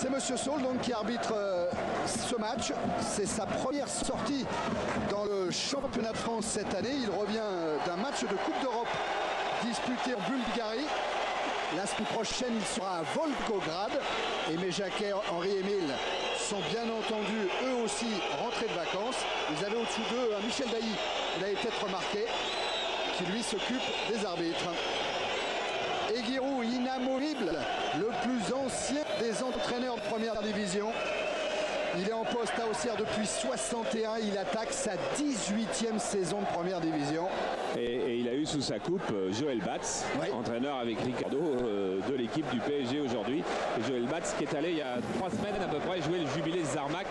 C'est Monsieur Saul donc qui arbitre ce match. C'est sa première sortie dans le championnat de France cette année. Il revient d'un match de Coupe d'Europe disputé en Bulgarie. La semaine prochaine, il sera à Volgograd. Aimé Jacquet, Henri-Émile sont bien entendu eux aussi rentrés de vacances. Vous avez au-dessous d'eux un Michel Dailly, vous l'avez peut-être remarqué, qui lui s'occupe des arbitres. Et Giroud, inamovible, le plus ancien des entraîneurs de première division. Il est en poste à Auxerre depuis 61. Il attaque sa 18e saison de première division. Et il a eu sous sa coupe Joël Batz, entraîneur avec Ricardo de l'équipe du PSG aujourd'hui. Et Joël Batz qui est allé il y a 3 semaines à peu près jouer le jubilé Zarmac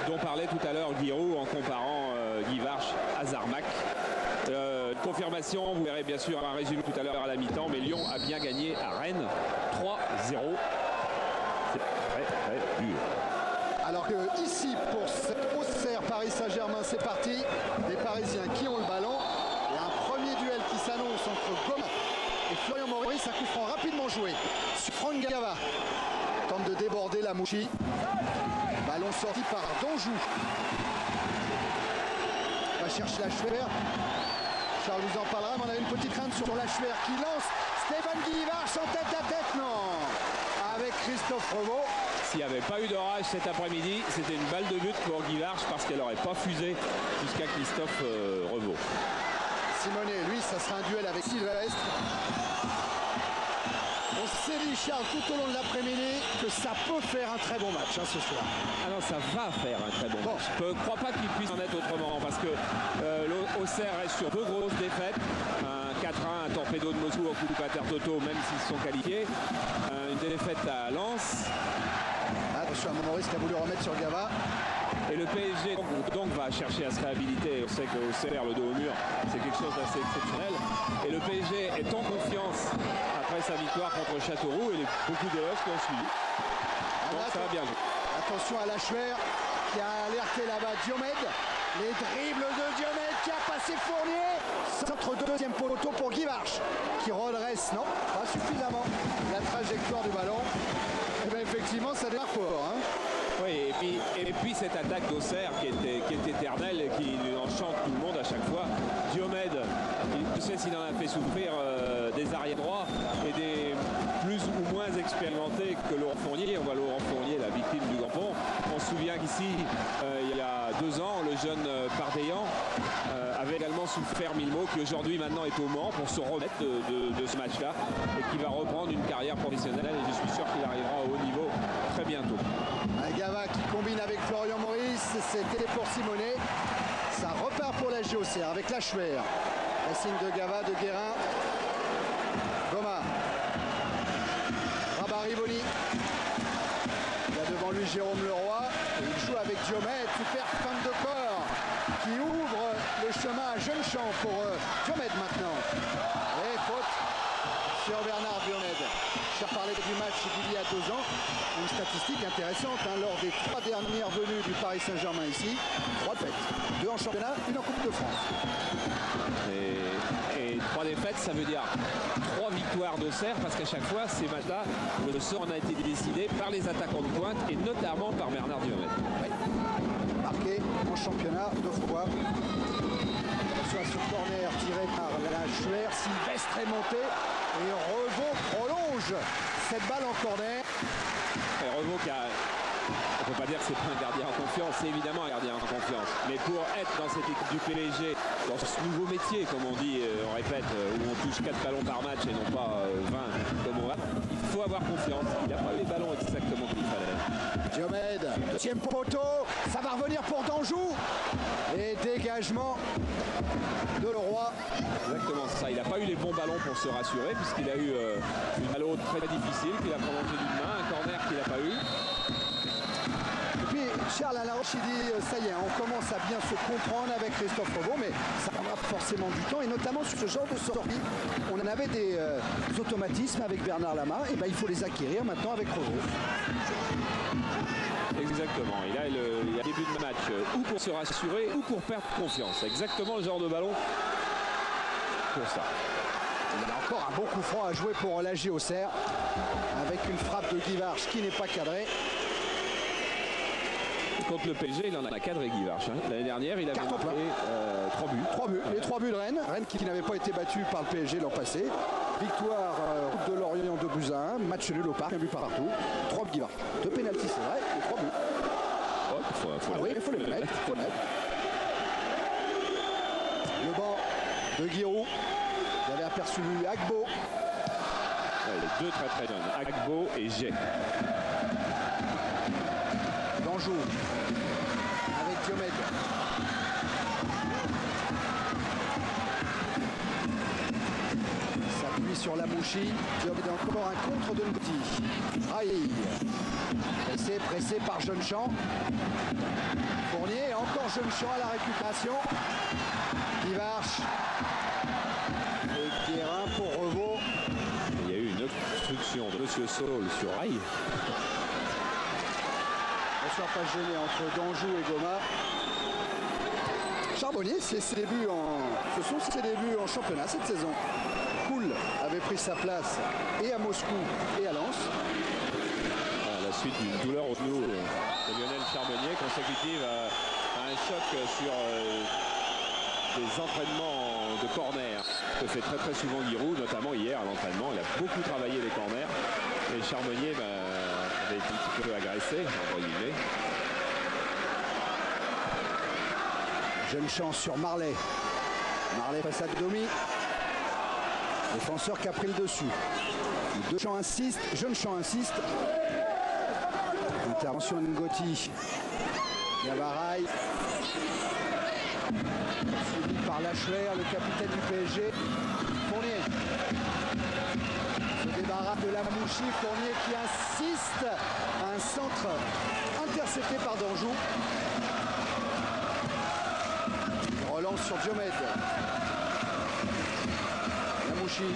dont parlait tout à l'heure Giroud en comparant Guy Varche à Zarmac. Confirmation, vous verrez bien sûr un résumé tout à l'heure à la mi-temps, mais Lyon a bien gagné à Rennes 3-0. C'est très dur. Alors que ici pour cet Auxerre Paris Saint-Germain, c'est parti. Les Parisiens qui ont le ballon. Et un premier duel qui s'annonce entre Goma et Florian Maurice, un coup franc rapidement joué. Franck Gava tente de déborder la Mouchi. Ballon sorti par Danjou. On va chercher la Schwer. Charles vous en parlera, mais on a une petite crainte sur la Schwer qui lance. Stéphane Guivarch en tête à tête, non. Avec Christophe Revaux. S'il n'y avait pas eu d'orage cet après-midi, c'était une balle de but pour Guivarch parce qu'elle n'aurait pas fusé jusqu'à Christophe Revaux. Simonet, lui, ça sera un duel avec Sylvestre. On s'est dit, Charles, tout au long de l'après-midi, que ça peut faire un très bon match ce soir. Alors ça va faire un très bon match. Je ne crois pas qu'il puisse en être autrement parce que l'Auxerre reste sur 2 grosses défaites. Un 4-1, un torpedo de Moscou au coup de pater Toto, même s'ils se sont qualifiés. Une défaite à Lens. Attention à Maurice qui a voulu remettre sur Gava. Et le PSG donc va chercher à se réhabiliter. On sait qu'Auxerre, le dos au mur, c'est quelque chose d'assez exceptionnel. Et le PSG est en confiance après sa victoire contre Châteauroux et beaucoup d'éloges qui ont suivi. Donc ça va bien jouer. Attention à la Schwer qui a alerté là-bas Diomède. Les dribbles de Diomède qui a passé Fournier. Centre deuxième poteau pour Guivarch qui redresse, non, pas suffisamment la trajectoire du ballon. Et bien effectivement ça démarre fort. Oui, et puis cette attaque d'Auxerre qui est éternelle et qui enchante tout le monde à chaque fois. Diomède, tu sais s'il en a fait souffrir des arrières droits et des plus ou moins expérimentés que Laurent Fournier. On voit Laurent Fournier, la victime du Gampon. On se souvient qu'ici, il y a 2 ans, le jeune Pardéan avait également souffert Milmo, qui aujourd'hui maintenant est au Mans pour se remettre de ce match-là et qui va reprendre une carrière professionnelle. Et je suis sûr qu'il arrivera au haut niveau très bientôt. Gava qui combine avec Florian Maurice, c'était pour Simonet. Ça repart pour la GOCR avec la Schwer. La signe de Gava, de Guérin. Goma. Rabat Rivoli. Il y a devant lui Jérôme Leroy. Et il joue avec Diomède. Super fin de corps qui ouvre le chemin à Jeune-Champ pour Diomède maintenant. Et faute sur Bernard Diomède. J'ai reparlé du match d'il y a 2 ans. Une statistique intéressante lors des 3 dernières venues du Paris Saint-Germain ici. 3 défaites. 2 en championnat, 1 en Coupe de France. Et 3 défaites, ça veut dire 3 victoires d'Auxerre parce qu'à chaque fois, ces matchs-là, le sort en a été décidé par les attaquants de pointe et notamment par Bernard Diomède. Oui. Marqué en championnat 2 fois. Attention à ce corner tiré par la Schwer. Sylvestre est monté et Revaux prolonge cette balle en corner. Et Revaux qui a... On ne peut pas dire que c'est pas un gardien en confiance, c'est évidemment un gardien en confiance. Mais pour être dans cette équipe du PSG, dans ce nouveau métier, comme on dit, on répète, où on touche 4 ballons par match et non pas 20 comme on va, il faut avoir confiance. Il n'a pas eu les ballons exactement qu'il fallait. Diomède, deuxième poteau, ça va revenir pour Danjou. Et dégagement de Leroy. Exactement ça, il n'a pas eu les bons ballons pour se rassurer, puisqu'il a eu une balle haute très difficile, qu'il a prolongé d'une main, un corner qu'il n'a pas eu. Charles Alaroche, il dit ça y est, on commence à bien se comprendre avec Christophe Revaux, mais ça prendra forcément du temps et notamment sur ce genre de sortie. On en avait des automatismes avec Bernard Lama, et ben il faut les acquérir maintenant avec Revaux. Exactement, il a le début de match ou pour se rassurer ou pour perdre confiance. Exactement le genre de ballon pour ça. Il y a encore un bon coup franc à jouer pour l'AJ Auxerre avec une frappe de Guy Varche qui n'est pas cadrée. Contre le PSG, il en a cadré Guy Varche. Hein. L'année dernière, il avait marqué 3 buts. 3 buts. Les 3 buts de Rennes. Rennes qui n'avait pas été battu par le PSG l'an passé. Victoire de Lorient 2-1. Match nul au parc, un but partout. 3 buts Guy Varche. 2 pénaltys, c'est vrai, et 3 buts. Il faut les mettre. Le banc de Giroud. Il avait aperçu Agbo. Ouais, les deux très jeunes, Agbo et Jay. Danjou avec Diomède. S'appuie sur la Mouchi. Diomède encore un contre de Ngoti. Raï. Pressé par Jeune-Champ. Fournier, encore Jeune-Champ à la récupération. Guy Varche. Et Guérin pour Revaux. Il y a eu une obstruction de M. Sol sur Raï. On ne soit pas gêné entre Danjou et Goma. Charbonnier, ce sont ses débuts en championnat cette saison. Koul avait pris sa place et à Moscou et à Lens. À la suite d'une douleur au genou de Lionel Charbonnier, consécutive à un choc sur des entraînements de corner que fait très souvent Giroud, notamment hier à l'entraînement. Il a beaucoup travaillé les corners et Charbonnier avait été un petit peu agressé, entre guillemets. Jeune chance sur Marley. Marley face à Domi. Défenseur qui a pris le dessus. Deux champs insiste, Jeune Champ insiste. Intervention de Ngoti. Gavaraï. Suivi par Lachuer, le capitaine du PSG. Fournier. Se débarrasse de la Mouchi. Fournier qui insiste. Un centre intercepté par Danjou. Relance sur Diomède. Lamouchi.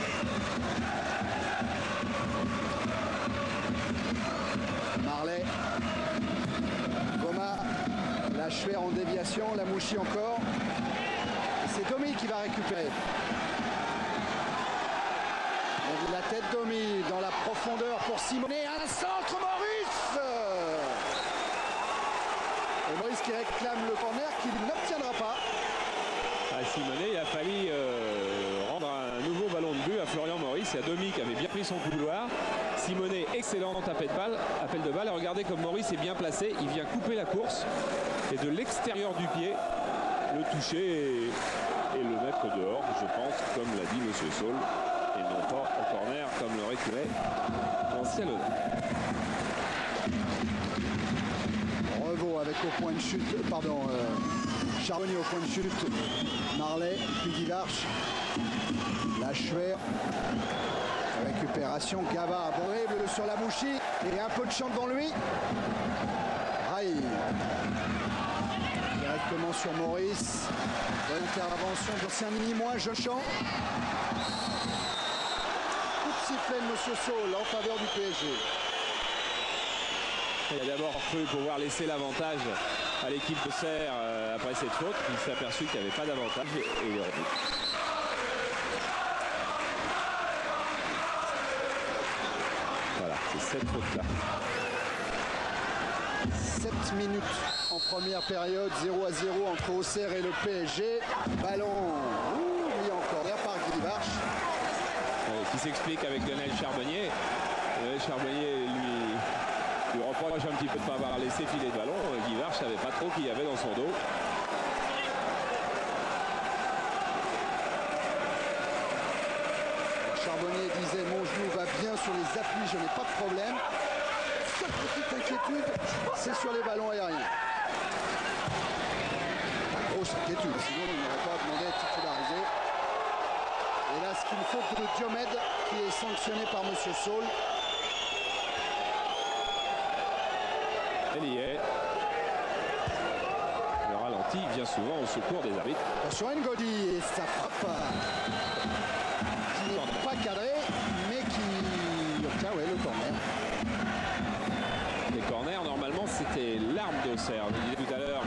Marley. Goma. Lachuer en déviation. Lamouchi encore. C'est Domi qui va récupérer. Et la tête Domi dans la profondeur pour Simonet. Un centre Maurice. Et Maurice qui réclame le corner qu'il n'obtiendra pas. À Simonet, il a fallu rendre un nouveau ballon de but à Florian Maurice. Il y a Domi qui avait bien pris son couloir. Simonet, excellent appel de balle. Et regardez comme Maurice est bien placé. Il vient couper la course et de l'extérieur du pied, le toucher et le mettre dehors, je pense, comme l'a dit M. Saul. Et non pas au corner, comme le réclamait l'ancien honneur. Revaux avec au point de chute, Charbonnier au point de chute, Marley, puis Guy Varche, Lachuer, récupération, Gava, horrible sur la Mouchi, et un peu de champ devant lui. Raï, directement sur Maurice, bonne intervention d'ancien mini-moins, Jeune Champ. Coup de sifflet de M. Saul en faveur du PSG. Il a d'abord cru pouvoir laisser l'avantage à l'équipe de Serre après cette faute. Il s'est aperçu qu'il n'y avait pas d'avantage et il est revenu. Voilà, c'est cette faute-là. 7 minutes en première période, 0-0 entre Auxerre et le PSG. Ballon mis en corner par Guy Varche. Qui s'explique avec Lionel Charbonnier. Lionel Charbonnier lui reproche un petit peu de ne pas avoir laissé filer le ballon. Guy Varche ne savait pas trop qui y avait dans son dos. Charbonnier disait mon genou va bien sur les appuis, je n'ai pas de problème. Seule petite inquiétude, c'est sur les ballons aériens. La grosse inquiétude, sinon il n'aurait pas demandé à être titularisé. Et là, c'est une faute de Diomède qui est sanctionnée par M. Saul. Elle y est. Le ralenti vient souvent au secours des arbitres. Attention Ngodi et sa frappe qui n'est pas cadrée, mais qui obtient le corner. Les corners, normalement, c'était l'arme d'Auxerre. Je disais tout à l'heure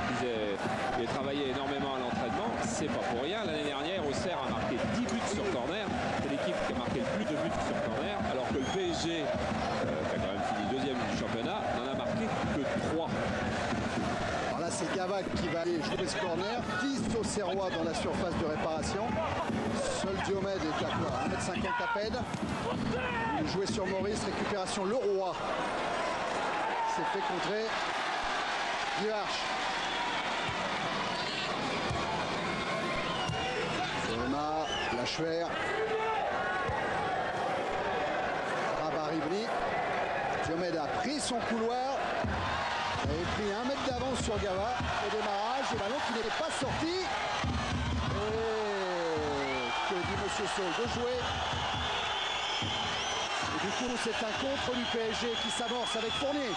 qu'il travaillait énormément à l'entraînement. C'est pas pour rien. L'année dernière, Auxerre a marqué 10 buts sur corner. C'est l'équipe qui a marqué le plus de buts sur corner, alors que le PSG, qui a quand même fini deuxième du championnat, n'en a marqué que 3. Alors là, c'est Gava qui va aller jouer ce corner. 10 au Serrois dans la surface de réparation. Seul Diomède est à quoi, 1m50 à peine. Il jouait sur Maurice, récupération Leroy. C'est fait contrer. Guivarch. Thomas, Lachuer. Rabaribri. Diomède a pris son couloir. Il avait pris 1 mètre d'avance sur Gava au démarrage. Le ballon qui n'était pas sorti. Et que dit Monsieur Saul de jouer. Et du coup, c'est un contre du PSG qui s'amorce avec Fournier.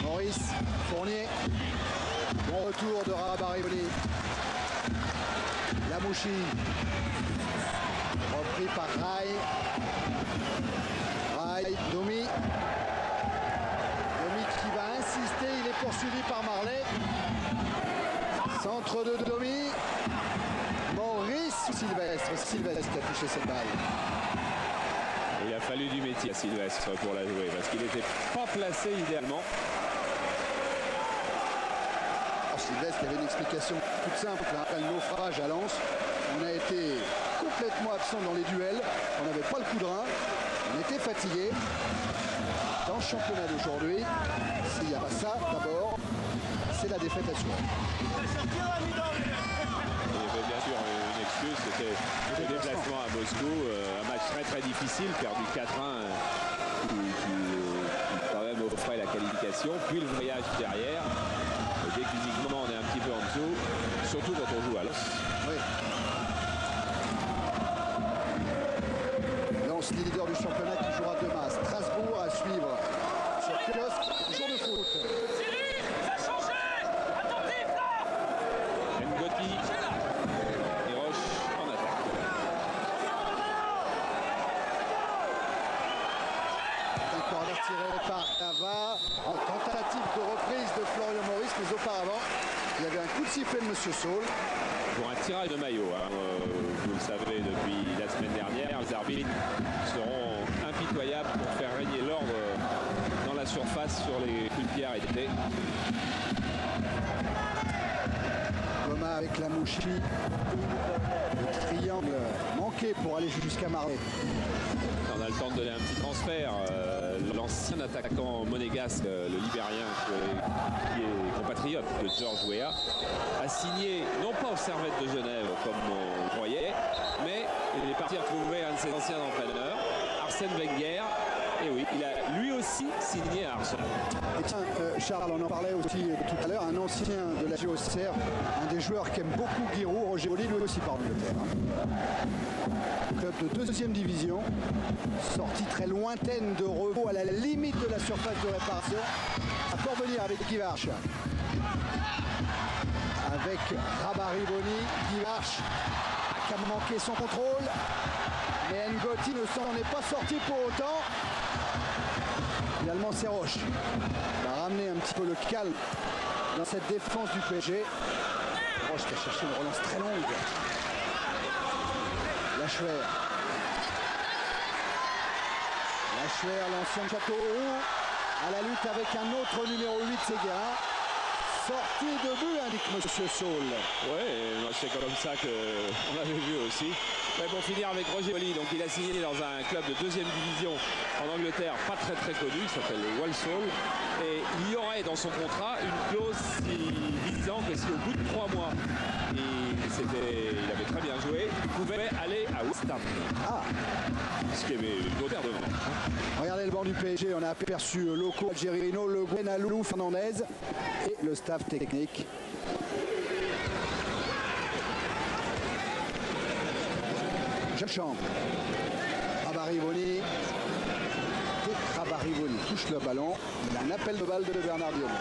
Maurice, Fournier. Bon retour de Rabaribri. Lamouchi. Repris par Rai. Rai, Domi. Domi qui va insister, il est poursuivi par Marley. Centre de Domi. Maurice Sylvestre. Sylvestre qui a touché cette balle. Il a fallu du métier à Sylvestre pour la jouer parce qu'il n'était pas placé idéalement. Sylvestre, il y avait une explication toute simple. Après le naufrage à Lens, on a été complètement absent dans les duels. On n'avait pas le coup de rein. On était fatigué. Dans le championnat d'aujourd'hui, s'il n'y a pas ça, d'abord, c'est la défaite à Suède. Il y avait bien sûr une excuse, c'était le déplacement à Moscou, un match très très difficile, perdu 4-1, qui quand même offrait la qualification, puis le voyage derrière. Et dès que physiquement on est un petit peu en dessous, surtout quand on joue à Lens. Oui. Lens, leader du championnat qui jouera demain à Strasbourg à suivre sur kiosque, jour de foot. Ngoti et Roche en attaque. Un corner tiré par Gava en tentative de reprise de Florian Maurice, mais auparavant il y avait un coup de sifflet de Monsieur Saul. Pour un tirage de maillot, hein. Vous le savez depuis la semaine dernière, les arbitres seront impitoyables pour faire régner l'ordre dans la surface sur les coups de pied arrêtés. Thomas avec la Mouchi. Le triangle manqué pour aller jusqu'à Marley. On a le temps de donner un petit transfert. L'ancien attaquant monégasque, le Libérien, qui est compatriote de Georges Weah, a signé, non pas au Servette de Genève comme on croyait, mais il est parti retrouver un de ses anciens entraîneurs, Arsène Wenger. Et oui, il a lui aussi signé à Arsenal. Et tiens, Charles, on en parlait aussi tout à l'heure, un ancien de la JOCR, un des joueurs qui aime beaucoup Giroud, Roger Oli, lui aussi par Angleterre. Club de 2e division, sortie très lointaine de Revaux à la limite de la surface de réparation, à Port-Venir avec Guivarch. Avec Rabariboni, Guivarch qui a manqué son contrôle, mais Ngoti ne s'en est pas sorti pour autant. Finalement, c'est Roche qui va ramener un petit peu le calme dans cette défense du PSG. Roche qui a cherché une relance très longue. Lachuer. Lachuer, l'ancien Châteauroux, à la lutte avec un autre numéro 8, Séguin. Sortie de but, indique Monsieur Saul. Ouais, c'est comme ça qu'on avait vu aussi. Mais pour finir avec Roger Oli, donc il a signé dans un club de 2e division en Angleterre, pas très très connu, il s'appelle Walsall. Et il y aurait dans son contrat une clause disant que si au bout de 3 mois, il avait très bien joué, il pouvait aller à West Ham. Ah. Ce qui est une hauteur devant. Regardez le banc du PSG, on a aperçu Loco, Algerino, Le Guen, Alou, Fernandez et le staff technique. Chambre. Rabariboni. Rabariboni touche le ballon. Il a un appel de balle de Bernard Diomède.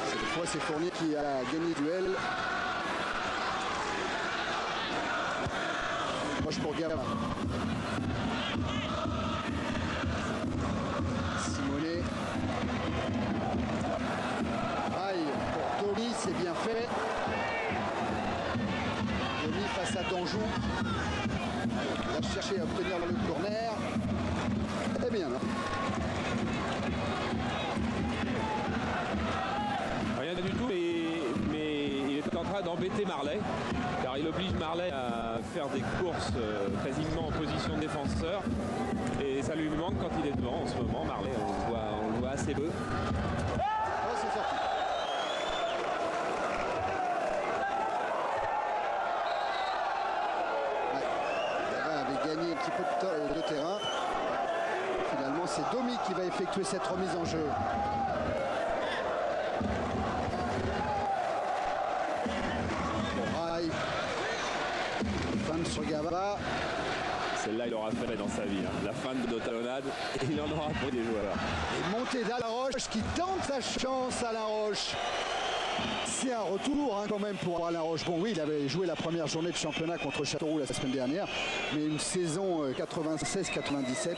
Cette fois, c'est Fournier qui a gagné le duel. Proche pour Gava. Simonet. Aïe pour Domi, c'est bien fait. Domi face à Danjou. chercher à obtenir le corner. Eh bien non. Rien du tout, mais il est en train d'embêter Marley, car il oblige Marley à faire des courses quasiment en position de défenseur, et ça lui manque quand il est devant en ce moment. Marley, on le voit assez peu. Oh, c'est sorti. Ouais. Gava avait gagné un petit peu de terrain. Finalement, c'est Domi qui va effectuer cette remise en jeu. Fin sur Gava. Celle-là, il aura fait dans sa vie, hein. La fin de talonnade, et il en aura pour des joueurs. Et montée d'Alain Roche qui tente sa chance. Alain Roche. C'est un retour quand même pour Alain Roche. Bon oui, il avait joué la première journée de championnat contre Châteauroux la semaine dernière, mais une saison 96-97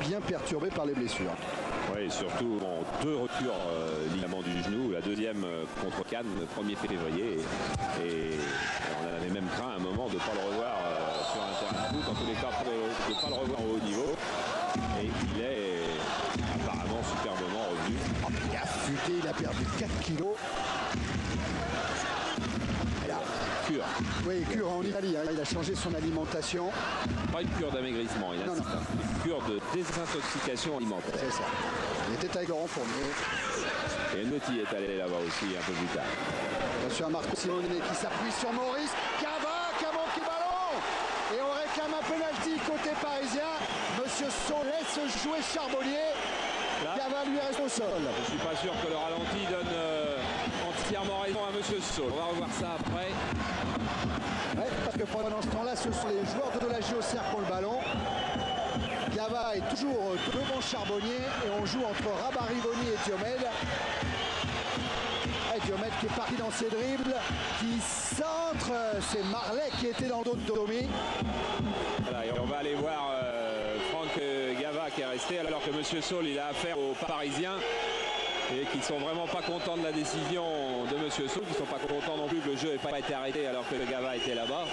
bien perturbée par les blessures. Oui, surtout bon, 2 ruptures ligaments du genou, la deuxième contre Cannes le 1er février, et on avait même craint à un moment de ne pas le revoir sur un terrain de foot, en tous les cas de ne pas le revoir au haut niveau, et il est apparemment superbement revenu. Il a affûté, il a perdu 4 kilos. Cure. Oui, cure en Italie, hein. Il a changé son alimentation. Pas une cure d'amaigrissement, il a Non. une cure de désintoxication alimentaire. C'est ça. Il était avec Laurent Fournier. Et Notti est allé là-bas aussi un peu plus tard. Attention à Marco Simone qui s'appuie sur Maurice. Gava qui a manqué le ballon. Et on réclame un penalty côté parisien. Monsieur Saul laisse jouer Charbonnier. Là, Gava lui reste au sol. je ne suis pas sûr que le ralenti donne entièrement raison à Monsieur Saul. On va revoir ça après. Ouais, parce que pendant ce temps-là, ce sont les joueurs de la JOCR qui ont le ballon. Gava est toujours devant Charbonnier et on joue entre Rabat-Rivoni et Diomède. Et Diomède qui est parti dans ses dribbles, qui centre. C'est Marley qui était dans le dos de Domi. Voilà, et on va aller voir Franck Gava qui est resté, alors que Monsieur Saul il a affaire aux Parisiens et qui sont vraiment pas contents de la décision de Monsieur Saul, qui sont pas contents non plus que le jeu n'ait pas été arrêté alors que le Gava était là-bas.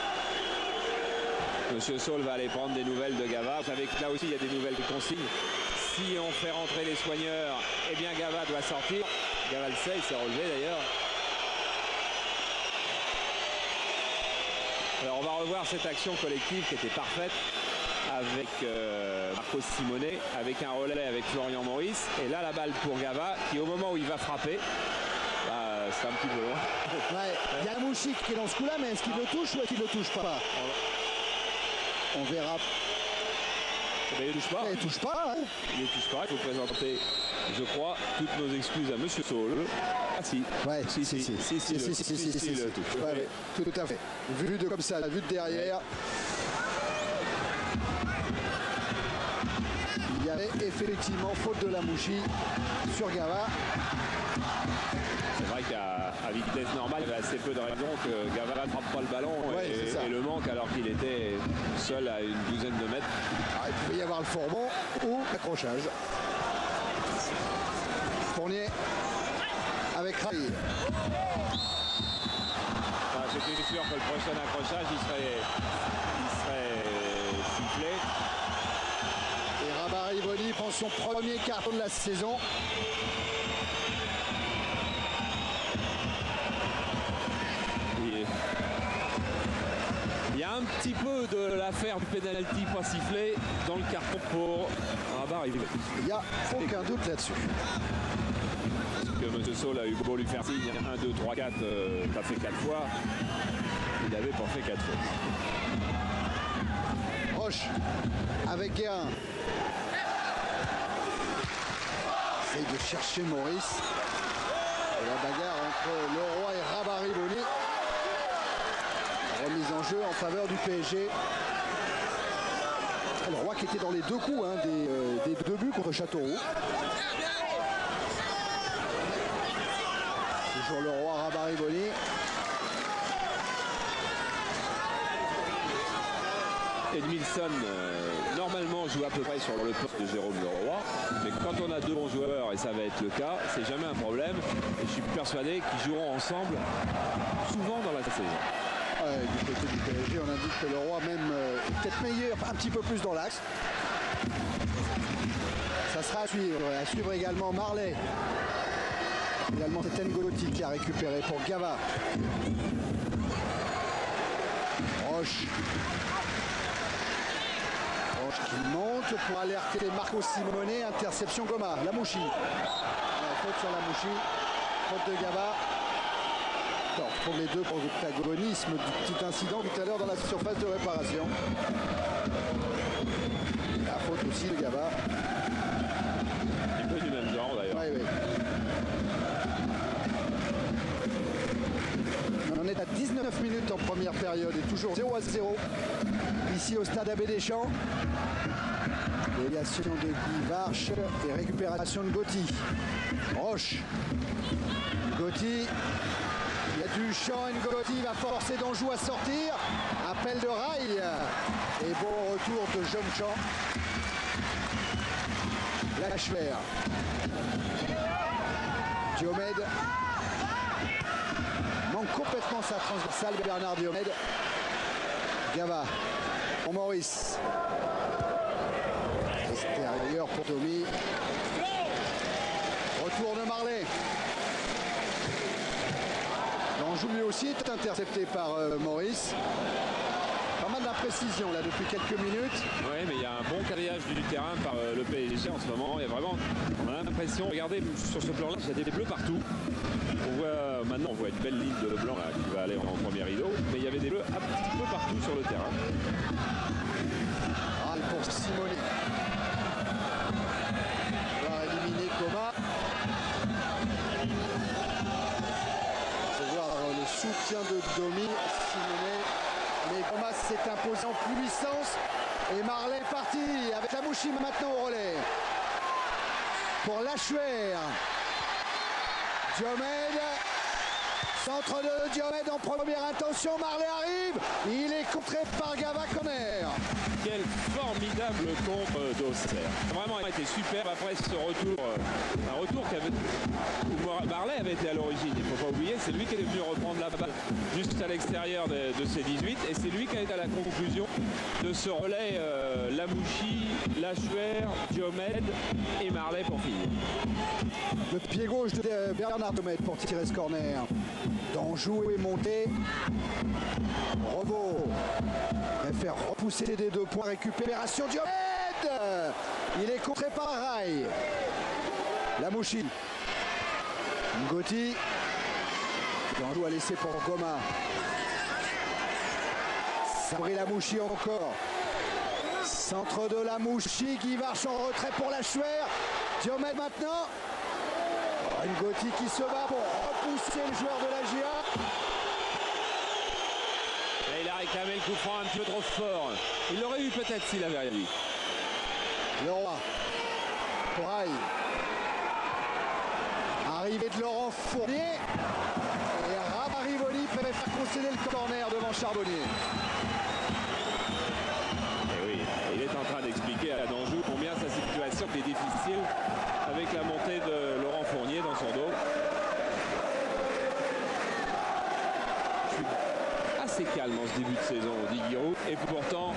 Monsieur Saul va aller prendre des nouvelles de Gava. Vous savez que là aussi il y a des nouvelles consignes. Si on fait rentrer les soigneurs, eh bien Gava doit sortir. Gava le sait, il s'est relevé d'ailleurs. Alors on va revoir cette action collective qui était parfaite avec Marco Simone, avec un relais avec Florian Maurice. Et là la balle pour Gava qui au moment où il va frapper, bah, c'est un petit peu loin. Ouais, il y a Mouchik qui est dans ce coup-là, mais est-ce qu'il le touche ou est-ce qu'il ne le touche pas? On verra. Mais il ne touche pas. Il ne touche pas. Hein. Il ne touche pas. Il faut présenter, je crois, toutes nos excuses à Monsieur Saul. Ah si. Ouais, si, il le touche. Ouais, tout à fait. Vu de comme ça, vu de derrière. Il y avait effectivement faute de la Mouchi sur Gava. C'est vrai qu'à vitesse normale, il y avait assez peu de raisons que Gava n'attrape pas le ballon et le manque alors qu'il était seul à une douzaine de mètres. Alors, il pouvait y avoir le fourbon ou l'accrochage. Fournier avec Raï. J'étais sûr que le prochain accrochage, il serait sifflé. Et Rabat-Rivoni prend son premier carton de la saison. Il y a un petit peu de l'affaire du pénalty pas sifflé dans le carton pour Rabat-Rivoni. Il n'y a aucun doute là-dessus. Parce que M. Saul a eu beau lui faire signe 1, 2, 3, 4, t'as fait 4 fois. Il n'avait pas fait 4 fois. Roche avec Guérin. Essaye de chercher Maurice. Et la bagarre entre Leroy et Rabat-Rivoni. Remise en jeu en faveur du PSG. Le Roi qui était dans les deux coups des deux buts contre Châteauroux. Toujours le Roi Rabat-Rivoni. Edmilson normalement joue à peu près sur le poste de Jérôme Leroy, mais quand on a deux bons joueurs, et ça va être le cas, c'est jamais un problème, et je suis persuadé qu'ils joueront ensemble souvent dans la saison. Ouais, du côté du PSG, on indique que le Roi même est peut-être meilleur, un petit peu plus dans l'axe. Ça sera à suivre. À suivre également Marley. Finalement, c'est N'Goti qui a récupéré pour Gava. Roche. Roche qui monte pour alerter Marco Simone. Interception Goma. Lamouchi. Faute sur Lamouchi. Faute de Gava. On retrouve les deux protagonismes du petit incident tout à l'heure dans la surface de réparation. La faute aussi de Gava. Un peu du même genre d'ailleurs. Oui, oui. On est à 19 minutes en première période et toujours 0-0 ici au stade Abbé Deschamps. Déviation de Guy Varche et récupération de Gotti. Roche. Gotti. Il y a du champ. N'Goti va forcer Danjou à sortir. Appel de rail. Et bon retour de Jean-Champ. Lachler. Diomède manque complètement sa transversale. Bernard Diomède. Gava pour Maurice. Extérieur pour Domi. Retour de Marley. Danjou lui aussi est intercepté par Maurice. Pas mal d'imprécision là depuis quelques minutes. Oui, mais il y a un bon carillage du terrain par le PSG en ce moment. Il y a vraiment, on a l'impression, regardez sur ce plan-là, il y a des bleus partout. Maintenant on voit une belle ligne de blanc là, qui va aller en premier rideau, mais il y avait des bleus un petit peu partout sur le terrain. Ah, pour Simone. On va éliminer Goma. Le soutien de Domi, Simone, mais Goma s'est imposé en puissance et Marley est parti avec Lamouchi maintenant au relais pour Lachuer. Diomède, centre de Diomède en première intention, Marley arrive, il est contré par Gava Conner. Quel formidable contre d'Auxerre. Vraiment été superbe après ce retour. Un retour où Marley avait été à l'origine. Il ne faut pas oublier, c'est lui qui est venu reprendre la balle juste à l'extérieur de ses 18. Et c'est lui qui a été à la conclusion de ce relais Lamouchi, Lachuer, Diomède et Marley pour finir. Le pied gauche de Bernard Diomède pour tirer ce corner. Danjou est monté. Revaud préfère repousser des 2 points. Récupération Diomède. Il est contré par Rail. Lamouchi. N'Goti. Danjou a laissé pour Goma. Sabri Lamouchi encore. Centre de Lamouchi qui marche en retrait pour Lachuer. Diomède maintenant. N'Goti qui se bat pour repousser le joueur de la GIA. Et il a réclamé le coup franc un peu trop fort. Il l'aurait eu peut-être s'il avait rien dit. Le Roi. Pour Rail. Arrivée de Laurent Fournier. Et Rivoli préfère concéder le corner devant Charbonnier. Et oui, il est en train d'expliquer à Danjou combien sa situation est difficile avec la montée de Laurent Fournier dans son dos. Je suis assez calme en ce début de saison, dit Giroud. Et pourtant,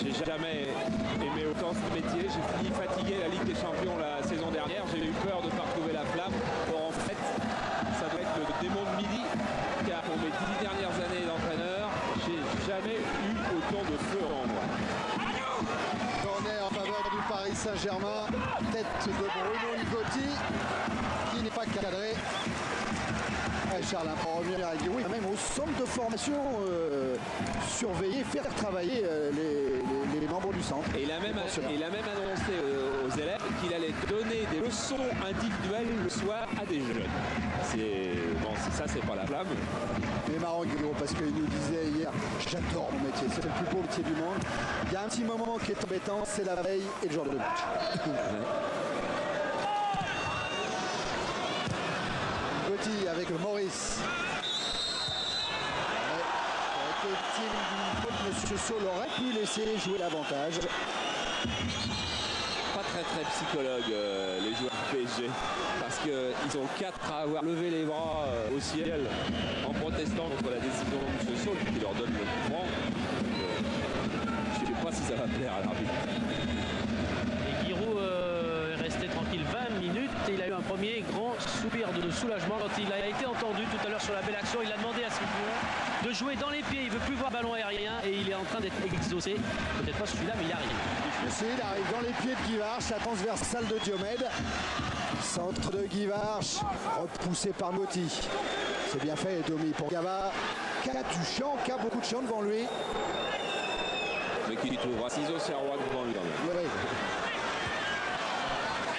j'ai jamais aimé autant ce métier. J'ai fini fatigué la Ligue des Champions la saison dernière. J'ai eu peur de ne pas retrouver la flamme. Or, en fait, ça doit être le démon de midi. Car pour mes 10 dernières années d'entraîneur, j'ai jamais eu autant de feu en moi. Corner en faveur du Paris Saint-Germain. Tête de Bruno N'Goti qui n'est pas cadré. Charles, pour revenir à Giroud, même au centre de formation, surveiller, faire travailler les membres du centre. Et il a même annoncé aux élèves qu'il allait donner des leçons individuelles le soir à des jeunes. Bon, ça, c'est pas la flamme. Mais marrant, Giroud, parce qu'il nous disait hier, j'adore mon métier, c'est le plus beau métier du monde. Il y a un petit moment qui est embêtant, c'est la veille et le jour de match. Gotti avec Maurice. Avec le team d'une faute, M. Saul aurait pu laisser jouer l'avantage. Pas très très psychologues, les joueurs du PSG, parce qu'ils ont 4 à avoir levé les bras au ciel en protestant contre la décision de M. Saul qui leur donne le coup franc. Je ne sais pas si ça va plaire à l'arbitre. Et Giroud est resté tranquille 20 minutes et il a eu un premier grand soupir de soulagement quand il a été entendu tout à l'heure sur la belle action. Il a demandé à Sylvain de jouer dans les pieds, il ne veut plus voir ballon aérien et il est en train d'être exaucé. Peut-être pas celui-là, mais il arrive. Il arrive dans les pieds de Guivarch, la transversale de Diomède. Centre de Guivarch, repoussé par Motti. C'est bien fait, Domi pour Gava. Qui a du champ, qui a beaucoup de champ devant lui. Mais qui trouvera ciseaux serrois devant lui quand même. Oui.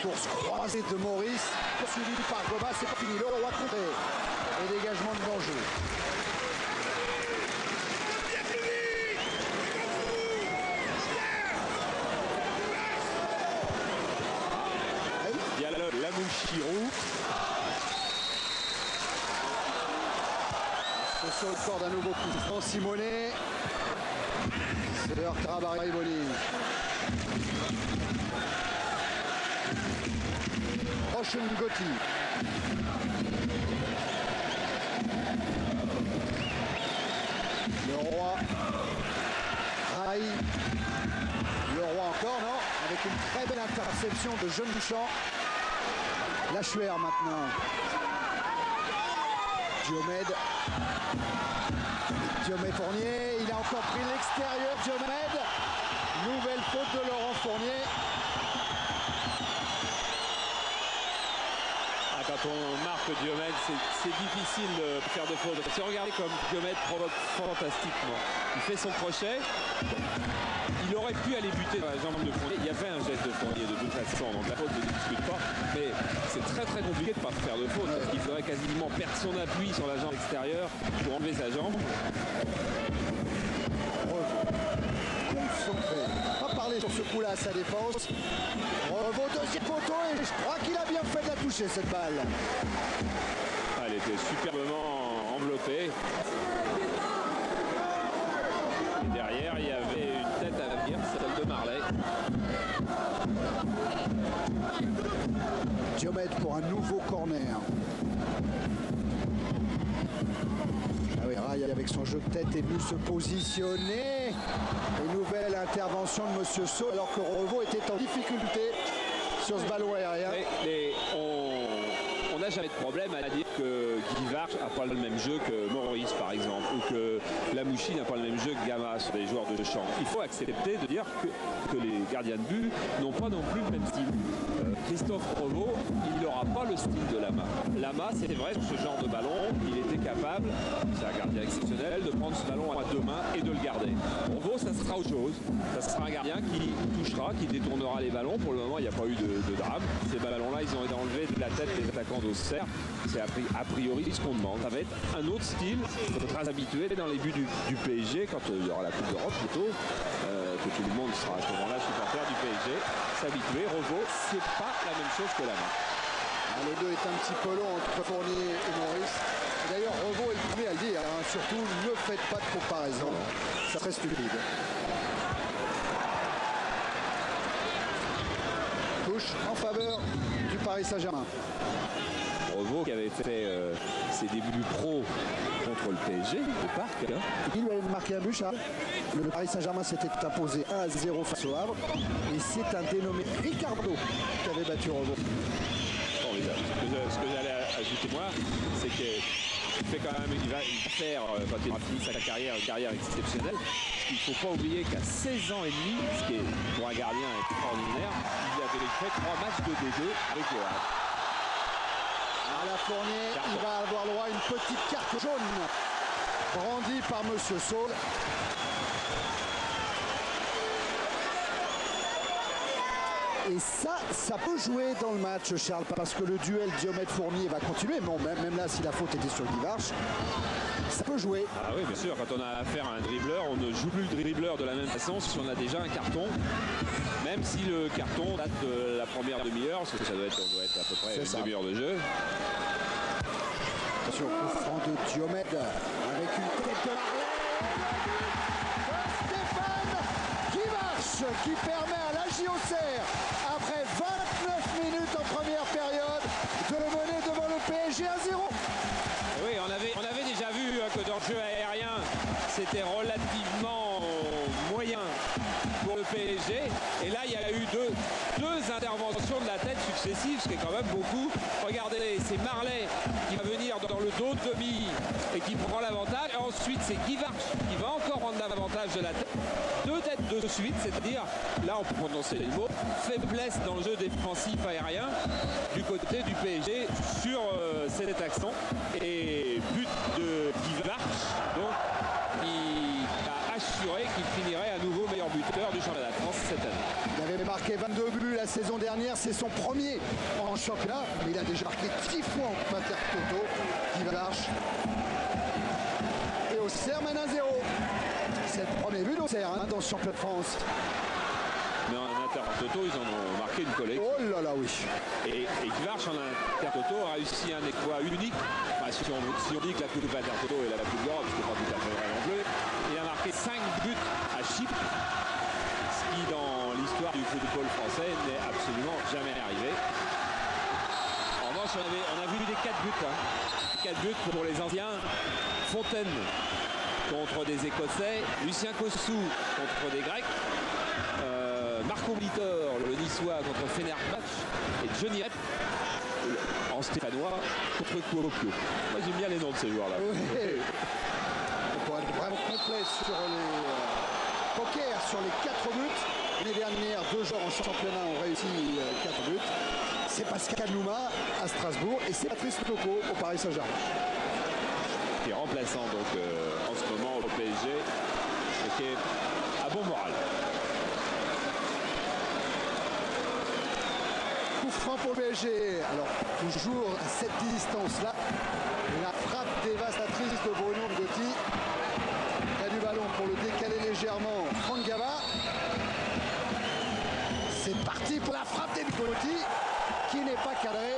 Course croisée de Maurice, poursuivi par Goma, c'est pas fini. Le roi contre et dégagement de danger. Il y a Lamouchirou. Ce sur le corps d'un nouveau coup franc Simonet. C'est leur Trabariboli. Prochain Gotti. Le roi. Rai. Le roi encore, non? Avec une très belle interception de Jeune Bouchant. Lachuer maintenant. Diomède. Diomède Fournier. Il a encore pris l'extérieur. Diomède. Nouvelle faute de Laurent Fournier. Quand on marque Diomède, c'est difficile de faire de faute. Si on regarde comme Diomède provoque fantastiquement, il fait son crochet, il aurait pu aller buter dans la jambe de Fournier. Il y avait un geste de Fournier de toute façon, donc la faute ne discute pas. Mais c'est très très compliqué de ne pas faire de faute, parce qu'il faudrait quasiment perdre son appui sur la jambe extérieure pour enlever sa jambe. On va parler sur ce coup-là à sa défense. Revaux deuxième poteau et je crois qu'il a bien fait de la toucher cette balle. Elle était superbement enveloppée. Et derrière, il y avait une tête à l'avenir, celle de Marley. Diomède pour un nouveau corner. Ah oui, Rai avec son jeu de tête est venu se positionner. Et nouvelle intervention de M. Saul alors que Revaux était en difficulté sur ce ballon aérien. Mais on n'a jamais de problème à dire que Guivarch n'a pas le même jeu que Maurice par exemple, ou que Lamouchi n'a pas le même jeu que Gama sur les joueurs de champ. Il faut accepter de dire que les gardiens de but n'ont pas non plus le même style. Christophe Revaux, il n'aura pas le style de Lama. Lama, c'est vrai, sur ce genre de ballon, il était capable, c'est un gardien exceptionnel, de prendre ce ballon à deux mains et de le garder. Revaux, ça sera autre chose. Ça sera un gardien qui touchera, qui détournera les ballons. Pour le moment, il n'y a pas eu de drame. Ces ballons-là, ils ont été enlevés de la tête des attaquants d'Auxerre. C'est a priori ce qu'on demande. Ça va être un autre style, très habitué dans les buts du PSG, quand il y aura la Coupe d'Europe plutôt, que tout le monde sera à ce moment-là supporter du PSG. S'habituer, Revaux, c'est pas la même chose que Lama. Le 2 est un petit peu long entre Fournier et Maurice. D'ailleurs, Revaux est le premier à le dire. Surtout, ne faites pas de comparaison. Ça serait stupide. Touche en faveur du Paris Saint-Germain. Revaux qui avait fait ses débuts pro contre le PSG, au Parc. Là. Il lui avait marqué un but, Charles. Le Paris Saint-Germain s'était imposé 1-0 face au Havre. Et c'est un dénommé Ricardo qui avait battu Revaux. Ce que j'allais ajouter moi, c'est qu'il fait quand même, il va faire, quand il aura fini sa carrière, une carrière exceptionnelle. Il ne faut pas oublier qu'à 16 ans et demi, ce qui est pour un gardien extraordinaire, il avait fait 3 matchs de D2 avec le Havre. À la Fournier, il va avoir le droit à une petite carte jaune brandie par M. Saul. Et ça peut jouer dans le match, Charles, parce que le duel Diomède-Fournier va continuer. Bon, même là, si la faute était sur Guivarch, ça peut jouer. Ah oui, bien sûr, quand on a affaire à un dribbleur, on ne joue plus le dribbleur de la même façon si on a déjà un carton. Même si le carton date de la première demi-heure, parce que ça doit être à peu près une demi-heure de jeu. Attention, coup franc de Diomède avec une tête de Stéphane Guivarch qui permet à la JOCR, après 20 c'était relativement moyen pour le PSG. Et là, il y a eu deux interventions de la tête successives, ce qui est quand même beaucoup. Regardez, c'est Marley qui va venir dans le dos de demi et qui prend l'avantage. Ensuite, c'est Guy Varch qui va encore rendre l'avantage de la tête. Deux têtes de suite, c'est-à-dire, là on peut prononcer les mots, faiblesse dans le jeu défensif aérien du côté du PSG sur cet accent. Et but de Guy Varch, donc il a assuré qu'il finirait à nouveau meilleur buteur du championnat de France cette année. Il avait marqué 22 buts la saison dernière, c'est son premier en championnat, mais il a déjà marqué 10 fois en Coupe Intertoto. Guy Varch. Et Auxerre mène 1-0. C'est le premier but d'Auxerre dans ce championnat de France. Mais en Intertoto, ils en ont marqué une collecte. Oh là là, oui. Et Guy Varch en Intertoto a réussi un exploit unique. Enfin, si on dit que la Coupe Intertoto est la Coupe d'Europe, ce qui n'est pas tout à fait vrai non plus. Il a marqué 5 buts à Chypre, ce qui dans l'histoire du football français n'est absolument jamais arrivé. En revanche, on a vu des 4 buts. 4 buts pour les anciens. Fontaine contre des Écossais, Lucien Kossou contre des Grecs, Marco Blitor, le Niçois, contre Fenerbahçe, et Johnny Rep, en stéphanois, contre Kuopio. Moi j'aime bien les noms de ces joueurs-là. Oui. Pour être vraiment complet sur les poker, sur les 4 buts. L'année dernière, 2 joueurs en championnat ont réussi 4 buts. C'est Pascal Nouma à Strasbourg et c'est Patrice Toko au Paris Saint-Germain. Qui est remplaçant donc en ce moment au PSG et qui est à bon moral. Coup franc pour le PSG. Alors toujours à cette distance-là, la frappe dévastatrice de Bruno Gotti. Il a du ballon pour le décaler légèrement. Franck Gava. C'est parti pour la frappe d'Gotti qui n'est pas cadrée.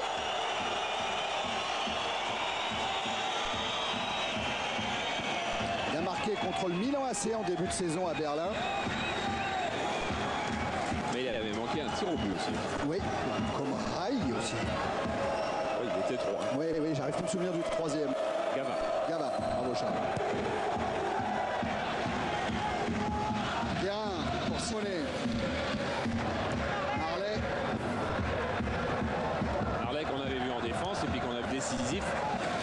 Il a marqué contre le Milan AC en début de saison à Berlin. Mais il avait manqué un tir au but aussi. Oui, comme Rai aussi. Oui, il était 3. Oui, oui, j'arrive pas à me souvenir du troisième. Gava, bravo Charles. Bien pour Simonet. Marley qu'on avait vu en défense et puis qu'on a vu décisif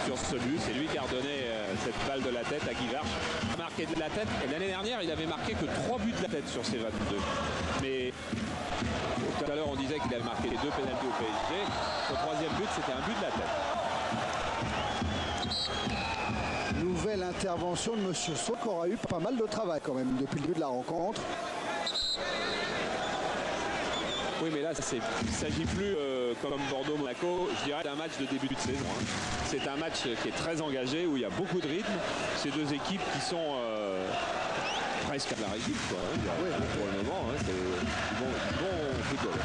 sur ce but. C'est lui qui a redonné cette balle de la tête à Guy Varch. Il a marqué de la tête. Et l'année dernière, il avait marqué que 3 buts de la tête sur ses 22. Mais tout à l'heure, on disait qu'il avait marqué les 2 pénaltys au PSG. Son troisième but, c'était un but de la tête. Nouvelle intervention de M. Saut qui aura eu pas mal de travail quand même depuis le début de la rencontre. Oui, mais là, il ne s'agit plus comme Bordeaux-Monaco, je dirais, d'un match de début de saison. C'est un match qui est très engagé, où il y a beaucoup de rythme. Ces deux équipes qui sont presque à la régie, quoi. Oui, pour le moment, c'est du bon football.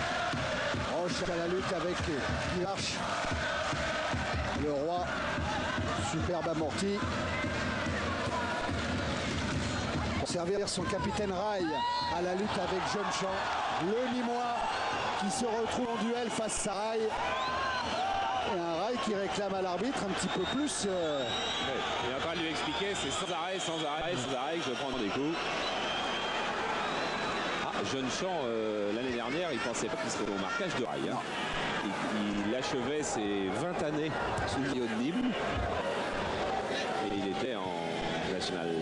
Roche à la lutte avec Guy Varch. Le Roi, superbe amorti. Pour servir son capitaine Rai à la lutte avec Jeune-Champ. Le Nîmois qui se retrouve en duel face à Rai. Et un Rai qui réclame à l'arbitre un petit peu plus. Oui, il va pas lui expliquer, c'est sans arrêt que je prends des coups. Jeune-Champ, l'année dernière, il pensait pas qu'il serait au marquage de Rai. Il achevait ses 20 années sous le maillot de Nîmes. Et il était en National 1.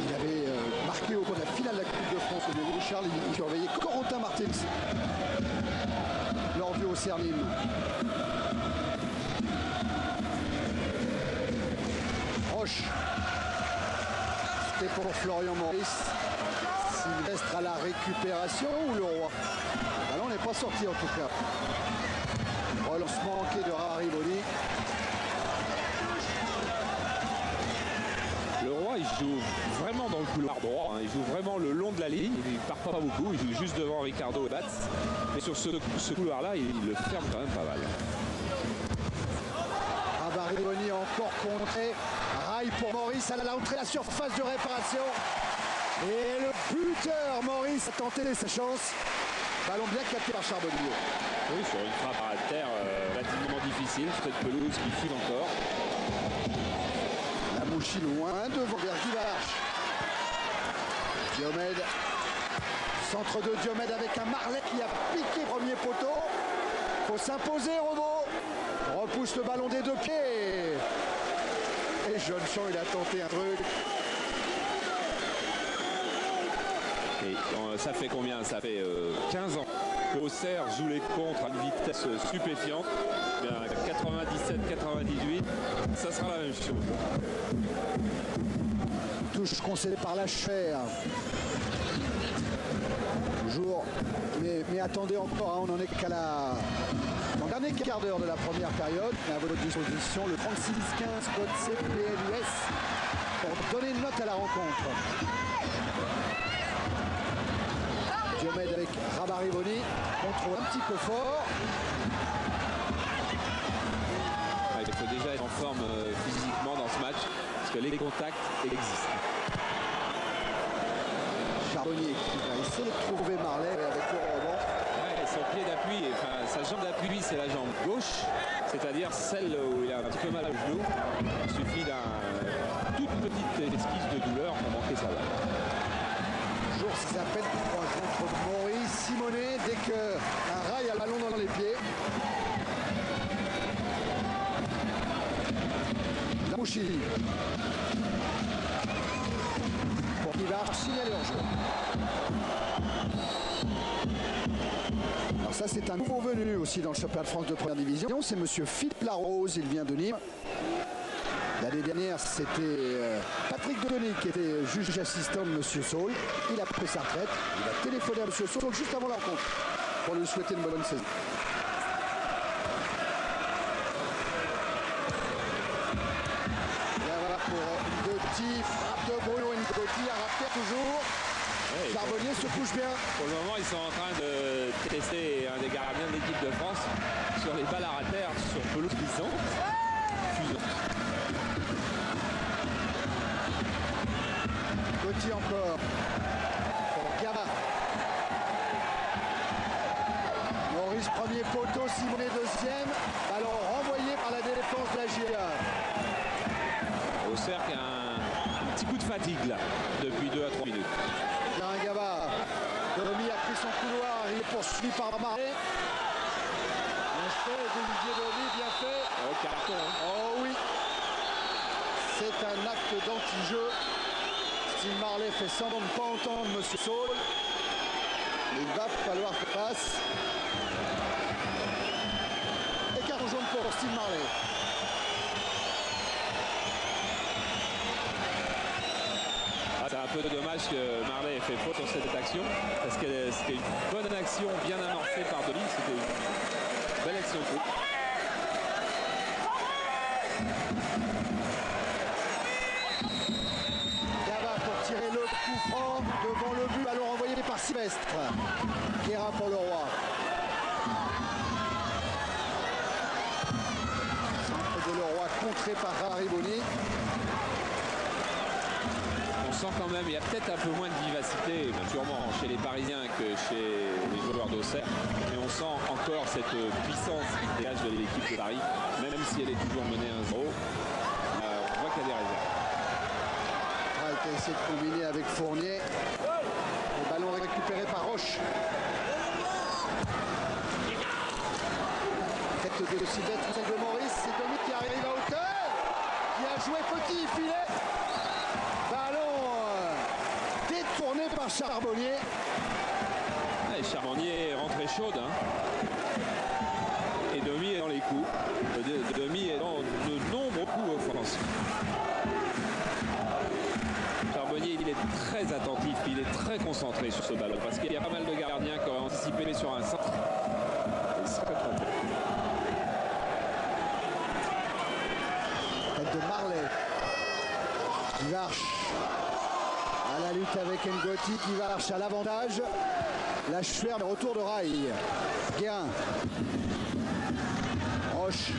Il avait marqué au cours de la finale de la Coupe de France au niveau de Charles. Il surveillait Corentin Martins lors du Auxerre Nîmes. Roche. C'était pour Florian Maurice. Sylvestre à la récupération ou le Roi? Le ballon n'est pas sorti en tout cas. Relancement manqué de Rariboni. Le Roi, il joue vraiment dans le couloir droit. Il joue vraiment le long de la ligne. Il ne part pas beaucoup. Il joue juste devant Ricardo et Batz. Mais sur ce couloir-là, il le ferme quand même pas mal. Rariboni encore contré. Rai pour Maurice à l'entrée de la surface de réparation. Et le buteur Maurice a tenté sa chance. Ballon bien capté par Charbonnier. Oui, sur une frappe à terre relativement difficile. Cette pelouse qui file encore. La mouche Mouchi loin devant vers Guivarch. Diomède. Centre de Diomède avec un Marlet qui a piqué premier poteau. Faut s'imposer, Robot. Repousse le ballon des deux pieds. Et Jeunechamp, il a tenté un truc. Et ça fait combien? Ça fait 15 ans que Auxerre joue les contres à une vitesse stupéfiante. 97-98, ça sera la même chose. Touche concédée par Lacher. Toujours. Mais attendez encore, hein, on en est qu'à la... En dernier quart d'heure de la première période, à votre disposition, le 36-15 code CPLUS pour donner une note à la rencontre. Diomède avec Rabarivoni, contrôle un petit peu fort. Il faut déjà être en forme physiquement dans ce match, parce que les contacts existent. Charbonnier qui va essayer de trouver Marlet avec le rebond. Ouais, son pied d'appui, enfin sa jambe d'appui, c'est la jambe gauche, c'est-à-dire celle où il a un petit peu mal au genou. Il suffit d'une toute petite esquisse de douleur pour manquer sa balle. Toujours ces appels contre Maurice Simonet dès qu'un rail a le ballon dans les pieds. Mouchi. Pour qui va signaler leur jeu. Alors ça c'est un nouveau venu aussi dans le championnat de France de première division. C'est monsieur Philippe Larose, il vient de Nîmes. L'année dernière, c'était Patrick Denis qui était juge assistant de monsieur Saul. Il a pris sa retraite. Il a téléphoné à monsieur Saul juste avant la rencontre pour lui souhaiter une bonne saison. Ngotti, frappe de Bruno Ngotti, à rappeler toujours. Ouais, Charbonnier se couche bien. Pour le moment, ils sont en train de tester un des gardiens de l'équipe de France sur les balles à terre, sur pelouse glissante. Ngotti encore. Pour Gama. Maurice premier poteau, Simonet deuxième. Ballon renvoyé par la défense de la GIA. Auxerre qui a un petit coup de fatigue là, depuis 2 à 3 minutes. Gaba, Domi a pris son couloir, il est poursuivi par Marlet. L'essai d'Olivier Domi, bien fait. Oh, carton. Oh oui. C'est un acte d'anti-jeu. Steve Marlet fait semblant de ne pas entendre monsieur Saul. Il va falloir faire face. Et carton jaune pour Steve Marlet. C'est un peu dommage que Marlet ait fait faute sur cette action, parce que c'était une bonne action bien amorcée par Delis, c'était une belle action de foot. Gaba pour tirer le coup franc devant le but, ballon renvoyé par Sylvestre. Guérin pour le Roi. Centre de le Roi contré par Hariboni. On sent quand même, il y a peut-être un peu moins de vivacité, sûrement chez les Parisiens que chez les joueurs d'Auxerre, mais on sent encore cette puissance qui dégage de l'équipe de Paris, même si elle est toujours menée 1-0. On voit qu'il y a des réserves. Wright a essayé de combiner avec Fournier. Le ballon récupéré par Roche. Tête de Sylvestre, celle de Maurice, c'est Dominique qui arrive à hauteur, qui a joué petit filet. Ballon détourné par Charbonnier. Ouais, Charbonnier est rentré chaude. Hein. Et Domi est dans les coups. Domi est dans de nombreux coups offensifs. Charbonnier, il est très attentif, il est très concentré sur ce ballon. Parce qu'il y a pas mal de gardiens qui ont anticipé sur un centre. Il serait trompé. Tête de Marlet. Guivarch à la lutte avec Ngotti. Guivarch à l'avantage. La Schwer, le retour de Rail. Guérin. Roche.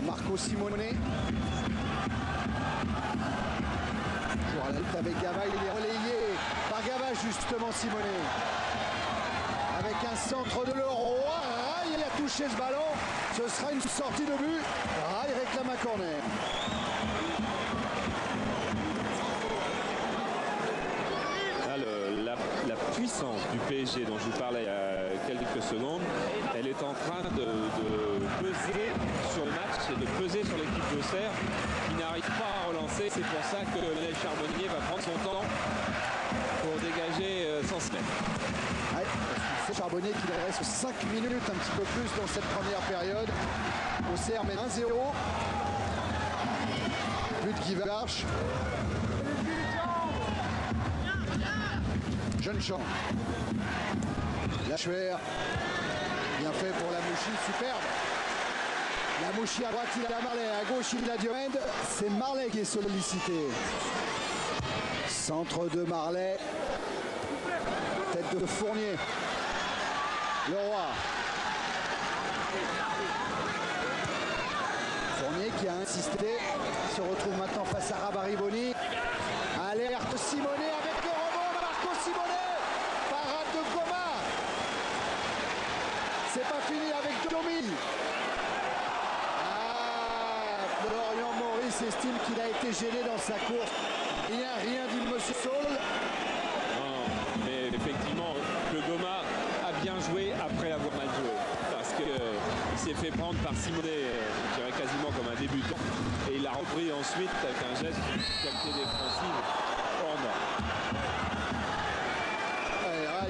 Marco Simonet. Toujours à la lutte avec Gava. Il est relayé par Gava justement, Simonet. Avec un centre de Leroy. Rail a touché ce ballon Ce sera une sortie de but. Rai réclame un corner. Là, la puissance du PSG dont je vous parlais il y a quelques secondes, elle est en train de peser sur le match et de peser sur l'équipe d'Auxerre qui n'arrive pas à relancer. C'est pour ça que Lionel Charbonnier va prendre son temps pour dégager sans se mettre. Ouais, c'est Charbonnier qui reste 5 minutes, un petit peu plus dans cette première période. Auxerre met 1-0. But de Guy Varche. Jeune champ. Lachuer. Bien fait pour Lamouchi, superbe. Lamouchi à droite, il a Marley. À gauche, il a Diomède. C'est Marley qui est sollicité. Centre de Marley. Tête de Fournier. Leroy. Fournier qui a insisté. Se retrouve maintenant face à Rabariboni. Alerte Simonet avec le rebond. Marco Simonet. Parade de Goma. C'est pas fini avec Domi. Florian Maurice estime qu'il a été gêné dans sa course. Il n'y a rien dit monsieur Saul. Non, mais effectivement, le Goma a bien joué après avoir mal joué. Parce qu'il s'est fait prendre par Simonet, je dirais quasiment comme un débutant. Et il a repris ensuite avec un geste de qualité défensive hors norme. Voilà,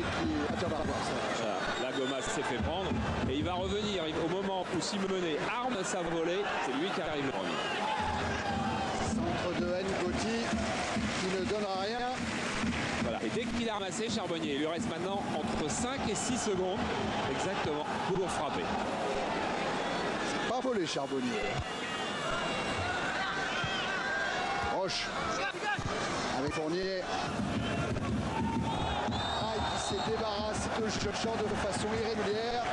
la Goma s'est fait prendre et il va revenir au moment où Simonet arme sa volée, c'est lui qui arrive le premier. Centre de Ngoti qui ne donnera rien. Voilà. Et dès qu'il a ramassé Charbonnier, il lui reste maintenant entre 5 et 6 secondes exactement pour frapper. C'est pas volé Charbonnier. Roche avec Fournier. Qui s'est débarrassé de jeune champ de façon irrégulière.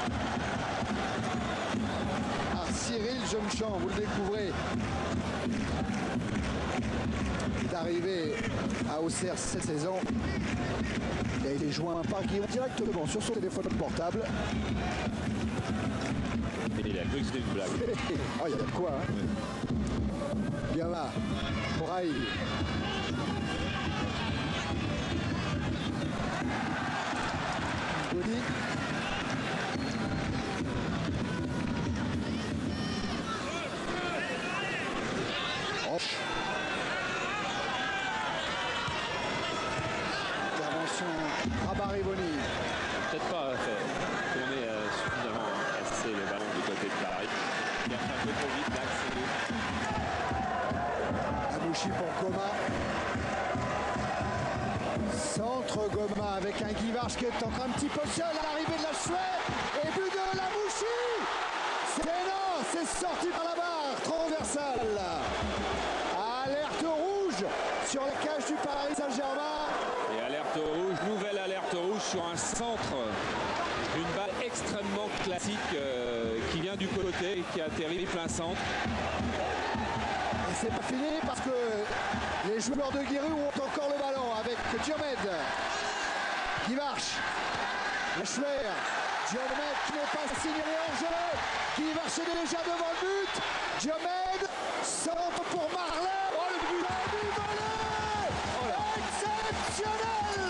Cyril Jeune-Champ, vous le découvrez, est arrivé à Auxerre cette saison. Il a été joint par Guillaume directement sur son téléphone portable. Et il a cru que c'était une blague. Oh, il y a de quoi, hein. Gama, Braille. Goli. Roche. Intervention Rabariboni. Peut-être pas fait tourner suffisamment assez le ballon du côté de Paris. Il a fait un peu trop vite l'axe. Lamouchi pour Goma. Centre Goma avec un Guy Varche qui est en train un petit peu seul à l'arrivée de la Chouette. Et but de Lamouchi. C'est non, c'est sorti par la barre transversale. Alerte rouge sur la cage du Paris Saint-Germain. Et alerte rouge, nouvelle alerte rouge sur un centre. Une balle extrêmement classique qui vient du côté, qui atterrit plein centre. Et c'est pas fini parce que les joueurs de Guiru ont encore le ballon avec Diomède. Guy Varche. Lachuer. Diomède qui n'est pas signalé hors jeu. Guy Varche est déjà devant le but. Diomède. Centre pour Marley. Oh le but. Du volet. Oh exceptionnel.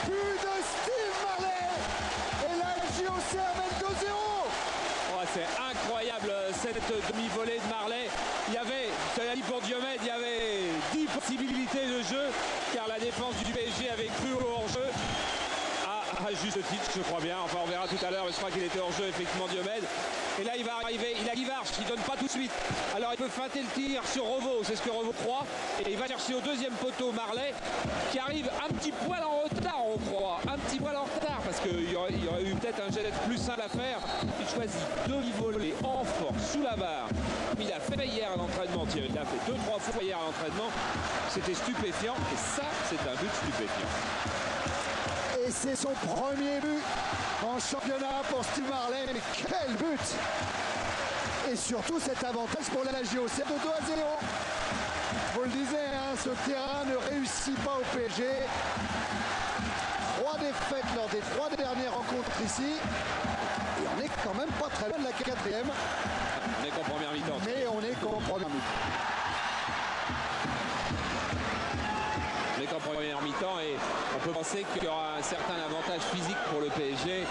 But de Steve Marley. Et la JOC mène 2-0. Oh, c'est incroyable cette demi-volée de Marley. Il y avait, je te l'ai dit pour Diomède, il y avait 10 possibilités de jeu car la défense du PSG avait cru au hors-jeu. À juste titre, je crois bien. Enfin, on verra tout à l'heure. Je crois qu'il était hors jeu, effectivement, Diomède. Et là, il va arriver. Il a Guy Varche qui ne donne pas tout de suite. Alors, il peut feinter le tir sur Reveau. C'est ce que Reveau croit. Et il va chercher au deuxième poteau Marley qui arrive un petit poil en retard, on croit. Un petit poil en retard parce qu'il y aurait eu peut-être un geste plus simple à faire. Il choisit demi-volée en force sous la barre. Il a fait hier à l'entraînement. Il a fait 2-3 fois hier à l'entraînement. C'était stupéfiant. Et ça, c'est un but stupéfiant. Et c'est son premier but en championnat pour Steve Marley. Mais quel but! Et surtout cet avantage pour la JOC de 2-0. Vous le disiez, hein, ce terrain ne réussit pas au PSG. 3 défaites lors des 3 dernières rencontres ici. Et on n'est quand même pas pas très loin de la quatrième. On est qu'en première mi-temps. Mais on est qu'en première mi-temps. On est qu'en première mi-temps et on peut penser qu'il y aura un certain avantage physique pour le PSG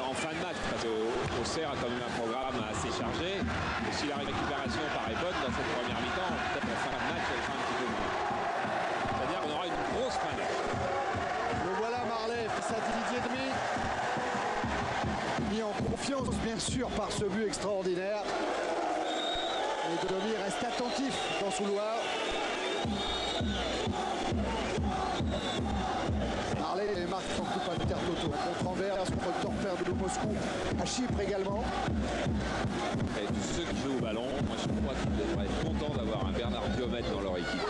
en fin de match. Parce qu'Auxerre a quand même un programme assez chargé. Et si la récupération paraît bonne dans cette première mi-temps, peut-être la fin de match, elle sera un petit peu moins. C'est-à-dire qu'on aura une grosse fin de match. Le voilà Marley face à Didier Demi. Mis en confiance bien sûr par ce but extraordinaire. Et Demi reste attentif dans son couloir. Marley marque son coup à Intertoto. Contre Anvers, contre le Torpère de Moscou, à Chypre également. Et tous ceux qui jouent au ballon, moi je crois qu'ils devraient être contents d'avoir un Bernard Diomède dans leur équipe.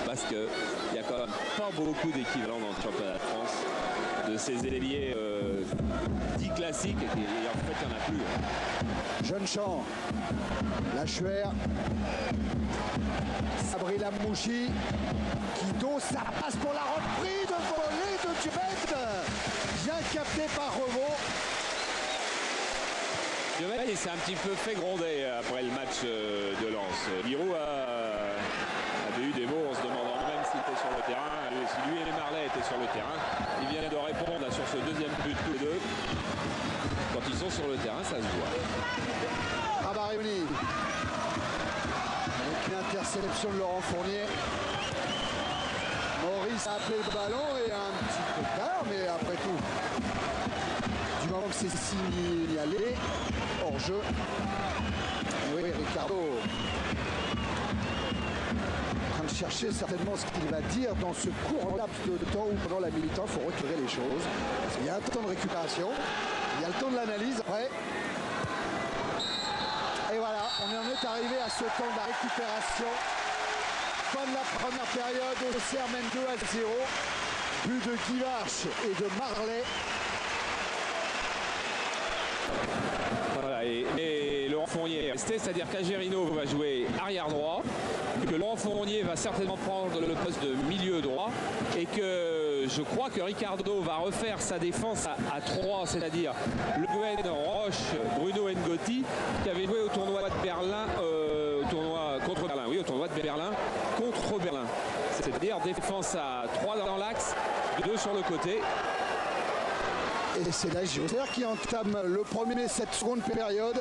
Parce qu'il n'y a quand même pas beaucoup d'équivalents dans le championnat de France de ces ailiers dits classiques et en fait il n'y en a plus. Jeune Champ, Lachuer, Sabri Lamouchi qui dose sa passe pour la reprise de volée de Diomède, bien capté par Revaux. Diomède il s'est un petit peu fait gronder après le match de Lens. Giroud avait eu des mots en se demandant même s'il était sur le terrain, si lui et Marley étaient sur le terrain. Il vient de répondre sur ce deuxième but tous les deux. Quand ils sont sur le terrain, ça se voit. Rabarioni avec une interception de Laurent Fournier. Maurice a appelé le ballon et un petit peu tard, mais après tout, du moment que c'est signalé, hors jeu. Et oui, Ricardo en train de chercher certainement ce qu'il va dire dans ce court laps de temps où pendant la mi-temps il faut récupérer les choses. Il y a un temps de récupération, il y a le temps de l'analyse après. Et voilà, on en est arrivé à ce temps de la récupération. Fin de la première période, Auxerre mène 2-0. But de Guy Varche et de Marley. Voilà, et Laurent Fournier est resté, c'est-à-dire qu'Agerino va jouer arrière droit, que Laurent Fournier va certainement prendre le poste de milieu droit et que je crois que Ricardo va refaire sa défense à 3, c'est-à-dire Le Guen, Roche, Bruno Ngotti qui avait joué au tournoi de Berlin, au tournoi de Berlin contre Berlin. C'est-à-dire défense à 3 dans l'axe, 2 sur le côté. Et c'est la Auxerre qui entame le premier cette seconde période.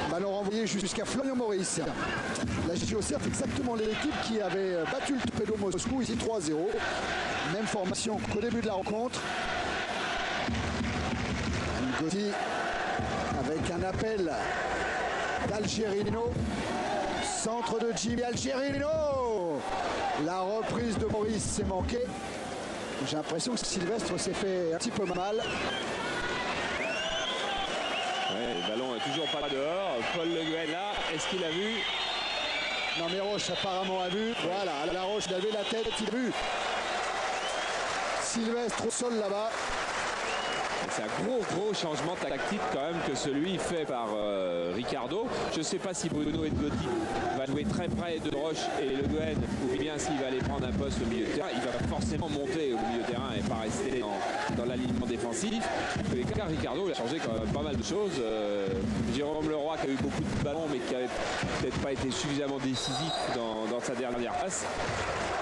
Ballon renvoyé jusqu'à Florian Maurice. La Auxerre est exactement l'équipe qui avait battu le Torpedo Moscou ici 3-0. Même formation qu'au début de la rencontre. Ngotti avec un appel d'Algerino. Centre de Jimmy Algerino. La reprise de Maurice s'est manquée. J'ai l'impression que Sylvestre s'est fait un petit peu mal. Ouais, le ballon n'est toujours pas dehors. Paul Le Guen là, est-ce qu'il a vu? Non mais Roche apparemment a vu. Voilà, la Roche, il avait la tête, il a vu. Sylvestre au sol là-bas. C'est un gros changement tactique quand même que celui fait par Ricardo. Je ne sais pas si Bruno Ngotti va jouer très près de Roche et Le Guen ou bien s'il va aller prendre un poste au milieu de terrain. Il va forcément monter au milieu de terrain et pas rester dans l'alignement défensif. En tous les cas, Ricardo il a changé quand même pas mal de choses. Jérôme Leroy qui a eu beaucoup de ballons mais qui n'avait peut-être pas été suffisamment décisif dans sa dernière passe.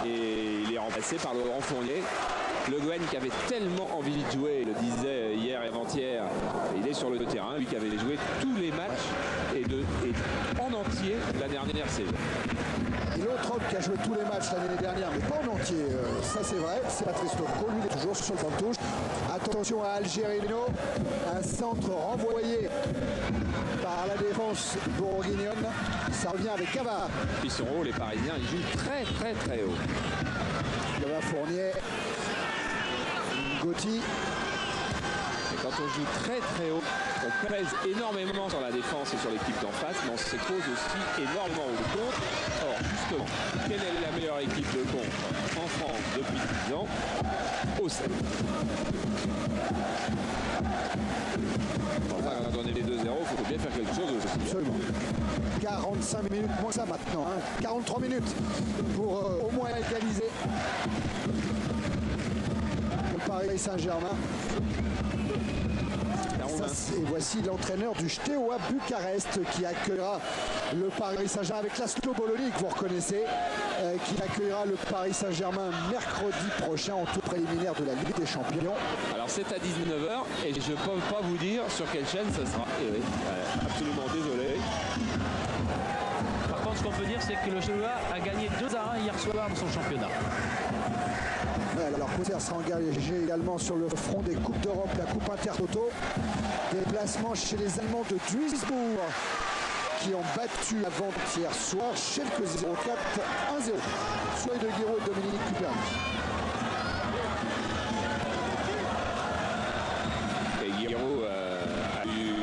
Et il est remplacé par Laurent Fournier. Le Guen qui avait tellement envie de jouer, le disait hier et avant-hier, il est sur le terrain, lui qui avait joué tous les matchs et en entier la dernière saison. Et l'autre homme qui a joué tous les matchs l'année dernière, mais pas en entier, ça c'est vrai, c'est Patrice Tocco, lui il est toujours sur le banc de touche. Attention à Algerino, un centre renvoyé par la défense bourguignonne, ça revient avec Cavard. Ils sont hauts, les Parisiens, ils jouent très haut. Il y a Fournier. Ngotti. Et quand on joue très haut, on pèse énormément sur la défense et sur l'équipe d'en face, mais on se pose aussi énormément au contre. Or, justement, quelle est la meilleure équipe de contre en France depuis 10 ans? Auxerre. Enfin, quand on est les 2-0, il faut bien faire quelque chose aussi. Absolument. 45 minutes, moins ça maintenant. 43 minutes pour au moins égaliser. Paris Saint-Germain. Et voici l'entraîneur du Steaua Bucarest qui accueillera le Paris Saint-Germain avec Laszlo Bologna que vous reconnaissez, qui accueillera le Paris Saint-Germain mercredi prochain en tout préliminaire de la Ligue des Champions. Alors c'est à 19 h et je ne peux pas vous dire sur quelle chaîne ça sera. Et oui, absolument désolé. Par contre, ce qu'on peut dire, c'est que le Steaua a gagné 2-1 hier soir dans son championnat. Alors Auxerre sera engagé également sur le front des Coupes d'Europe, la Coupe Intertoto. Déplacement chez les Allemands de Duisbourg qui ont battu avant-hier soir Schalke 04 1-0. Soy de Guiraud et Dominique Cuperni. Et Guiraud a eu,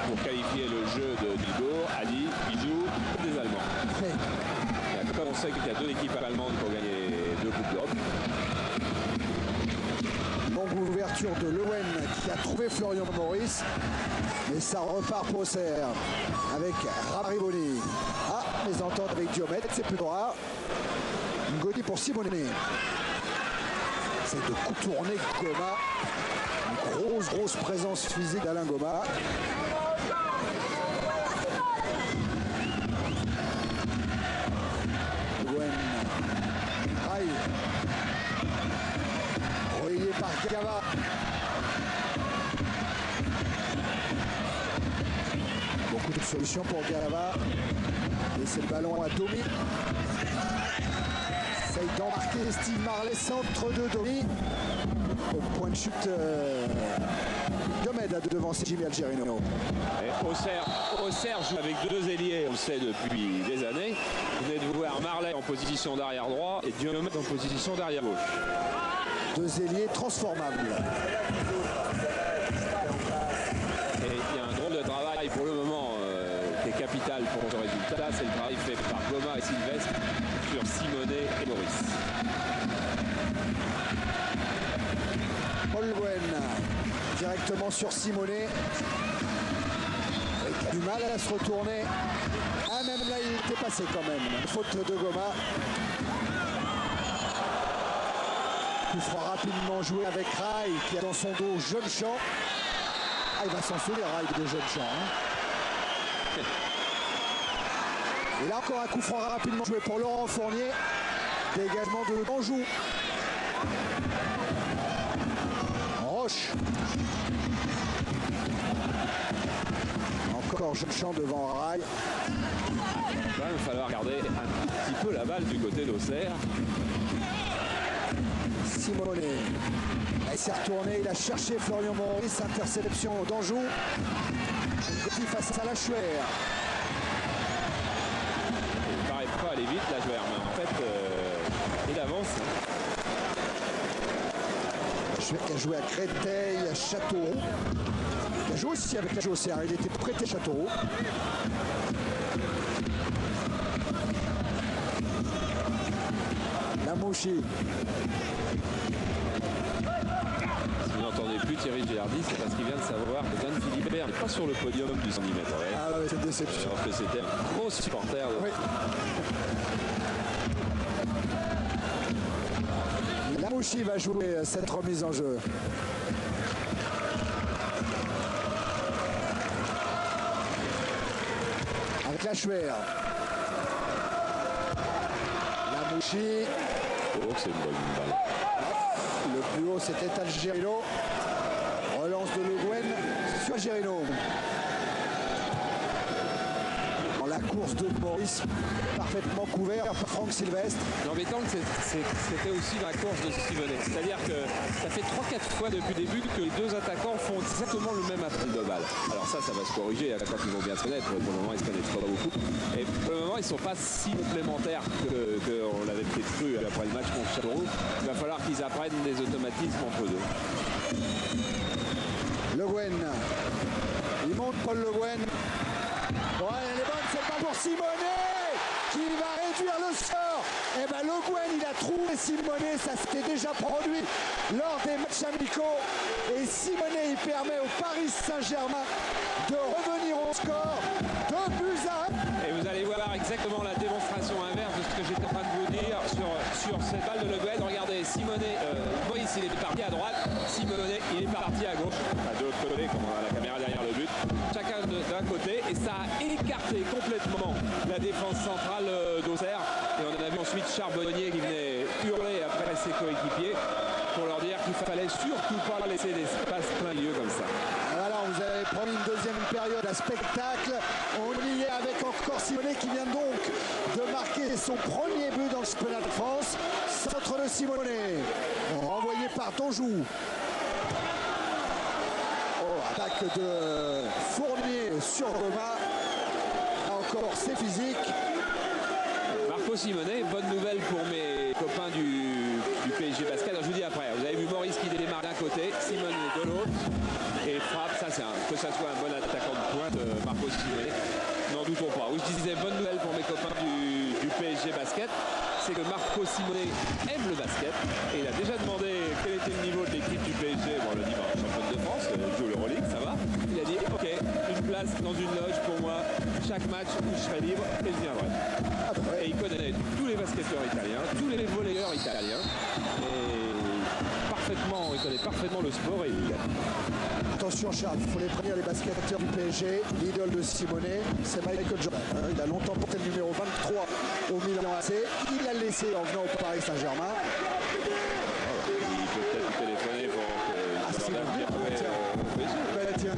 pour qualifier le jeu de Duisbourg, a dit il joue des Allemands. Ouais. Comme on sait qu'il y a deux équipes allemandes pour gagner 2 Coupes d'Europe. Longue ouverture de Lewen qui a trouvé Florian Maurice. Mais ça repart pour Auxerre avec Rariboni. Ah, mésentente avec Diomède, c'est plus droit. Ngodi pour Simonet. C'est de contourner Goma. Une grosse présence physique d'Alain Goma. Lewen. Aïe. Relayé par Gava. Beaucoup de solutions pour Gava. Laisser le ballon à Domi. Essaye d'embarquer Steve Marley, centre de Domi. Au point de chute Diomède devant Jimmy Algerino. Auxerre joue avec 2 ailiers, on le sait depuis des années. Vous venez de voir Marley en position d'arrière droit et Diomède en position d'arrière gauche. 2 ailiers transformables. Et il y a un drôle de travail pour le moment qui est capital pour ce résultat. C'est le travail fait par Goma et Sylvestre sur Simonet et Maurice. Paul Lewen directement sur Simonet. Avec du mal à se retourner. Ah, même là, il était passé quand même. Faute de Goma. Coup franc rapidement joué avec Rai qui a dans son dos Jeune-Champ. Ah, il va s'en souvenir, Rai de Jeune-Champ. Hein. Et là encore un coup franc rapidement joué pour Laurent Fournier. Dégagement de Danjou. Roche. Encore Jeune-Champ devant Rai. Il va falloir regarder un petit peu la balle du côté d'Auxerre. Simonet. Il s'est retourné, il a cherché Florian Maurice, interception d'Anjou. Ngoti face à Lachuer. Il ne paraît pas aller vite, Lachuer, mais en fait, il avance. Lachuer qui a joué à Créteil, à Châteauroux. Il a joué aussi avec la Auxerre, il était prêté à Châteauroux. Lamouchi. Si vous n'entendez plus Thierry Gilardi, c'est parce qu'il vient de savoir que Dan Philibert n'est pas sur le podium du 110 mètres. Ouais. Ah ouais, c'est une déception. Alors que c'était un gros supporter. Oui. Lamouchi va jouer cette remise en jeu. Avec Lachuer. Lamouchi. Oh, c'est une bonne balle. Le plus haut, c'était Algerino. Relance de Le Guen sur Algerino. Dans la course de Maurice, parfaitement couvert par Franck Sylvestre. L'embêtant, c'était aussi la course de Simonet. C'est-à-dire que ça fait 3-4 fois depuis le début que les 2 attaquants font exactement le même appel de balle. Alors ça va se corriger quand ils vont bien se connaître. Pour le moment, ils se connaissent pas beaucoup. Et pour le moment, ils ne sont pas si complémentaires qu'on l'avait peut-être cru après le match contre Châteauroux. Il va falloir qu'ils apprennent des automatismes entre eux. Le Guen. Il monte Paul Le Guen. Ouais, elle est bonne, c'est pas pour Simonet qui va réduire le score. Et ben Le Guen, il a trouvé Simonet, ça s'était déjà produit lors des matchs amicaux. Et Simonet, il permet au Paris Saint-Germain de revenir au score. 2-1. Et vous allez voir exactement la démonstration inverse de ce que j'étais en train de vous dire sur cette balle de Le Guen. Regardez, Simonet, Maurice, il est parti à droite. Simonet, il est parti à gauche. De l'autre côté, comme on a la caméra derrière le chacun d'un côté, et ça a écarté complètement la défense centrale d'Auxerre. Et on a vu ensuite Charbonnier qui venait hurler après ses coéquipiers pour leur dire qu'il fallait surtout pas laisser d'espace plein milieu comme ça. Voilà, vous avez promis une deuxième période à spectacle. On y est avec encore Simonet qui vient donc de marquer son premier but dans le championnat de France. Centre de Simonet, renvoyé par Donjou. Attaque de Fournier sur Goma. Encore c'est physique. Marco Simonet, bonne nouvelle pour mes copains du PSG Basket. Alors je vous dis après, vous avez vu Maurice qui démarre d'un côté, Simonet de l'autre. Et frappe, ça c'est que ça soit un bon attaquant de pointe, Marco Simonet. N'en doutons pas. Oui, je disais bonne nouvelle pour mes copains du PSG Basket. C'est que Marco Simonet aime le basket et il a déjà demandé quel était le niveau de l'équipe du PSG. Bon, on l'a dit, championne de France, joue l'Euroleague, ça va. Il a dit, ok, une place dans une loge pour moi, chaque match où je serai libre et je viendrai. Et il connaît tous les basketteurs italiens, tous les volleyeurs italiens. Et il connaît parfaitement le sport et il gagne. Attention Charles, il faut les prévenir les basketteurs du PSG. L'idole de Simonet, c'est Michael Jordan. Il a longtemps porté le numéro 23 au Milan AC. Il l'a laissé en venant au Paris Saint-Germain. Il peut peut-être téléphoner pour que Jordan vienne jouer au PSG. Tiens.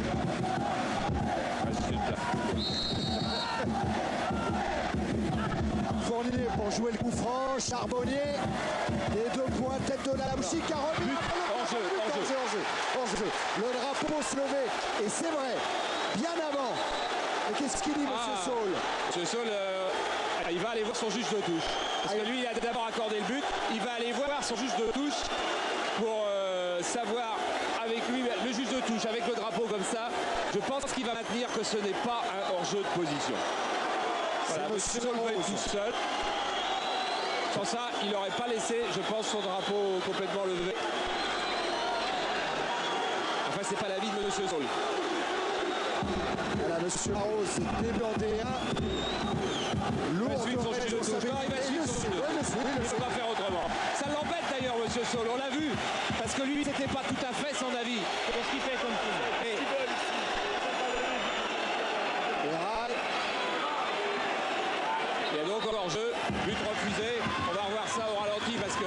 Fournier pour jouer le coup franc. Charbonnier. Les 2 points, tête de la bouche. Carotte. Hors-jeu. Le drapeau se lever. Et c'est vrai, bien avant. Et qu'est-ce qu'il dit, monsieur Saul? Monsieur Saul, il va aller voir son juge de touche. Parce que lui, il a d'abord accordé le but. Il va aller voir son juge de touche pour savoir avec lui, le juge de touche, avec le drapeau comme ça. Je pense qu'il va maintenir que ce n'est pas un hors-jeu de position. Voilà, monsieur Saul va être tout seul. Sans ça, il n'aurait pas laissé, je pense, son drapeau complètement levé. Enfin, c'est pas l'avis de monsieur Saul. Voilà, monsieur Arros, début en D1. Il va suivre son juge de touche. Il va suivre son juge de touche. Il ne peut pas faire autrement. Ça l'embête d'ailleurs, monsieur Saul. On l'a vu. Parce que lui, c'était pas tout à fait son avis. Qu'est-ce qu'il fait comme ça? Il y a donc encore jeu, but refusé. On va revoir ça au ralenti parce que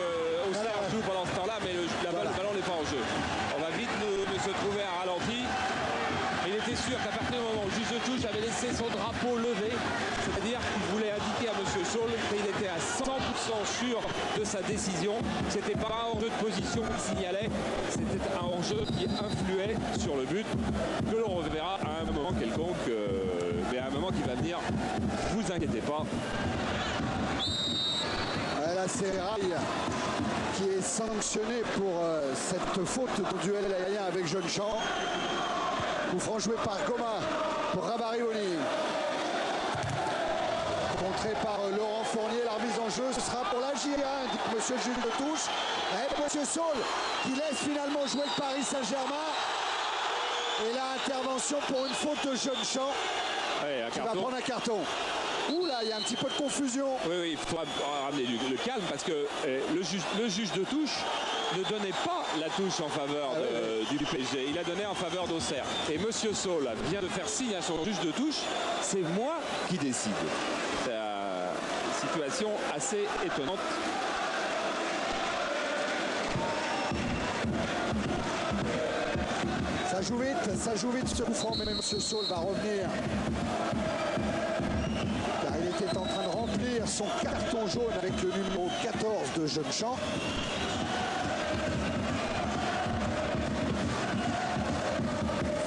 Auxerre joue pendant ce temps-là, mais le ballon n'est pas en jeu. On va vite se trouver à ralenti. Il était sûr qu'à partir du moment où le juge de touche avait laissé son drapeau levé, c'est-à-dire qu'il voulait indiquer à monsieur Saul qu'il était à 100% sûr de sa décision. C'était pas un hors-jeu de position qui signalait, c'était un hors-jeu qui influait sur le but, que l'on reverra à un moment quelconque, mais à un moment qui va venir, vous inquiétez pas. Là, c'est Rail qui est sanctionné pour cette faute de duel aérien avec Jeune-Champ. Coup franc joué par Goma pour Rabarioni. Contré par Laurent Fournier, la remise en jeu, ce sera pour la J1, dit monsieur Jules de touche. Et monsieur Saul qui laisse finalement jouer le Paris Saint-Germain. Et là, intervention pour une faute de Jeune-Champ. Ouais, qui va prendre un carton. Ouh là, il y a un petit peu de confusion. Oui, il faudra ramener le calme parce que le juge de touche ne donnait pas la touche en faveur du PSG. Il a donné en faveur d'Auxerre. Et monsieur Saul vient de faire signe à son juge de touche. C'est moi qui décide. C'est une situation assez étonnante. Ça joue vite ce coup franc, mais monsieur Saul va revenir. Car il était en train de remplir son carton jaune avec le numéro 14 de Jeune-Champ.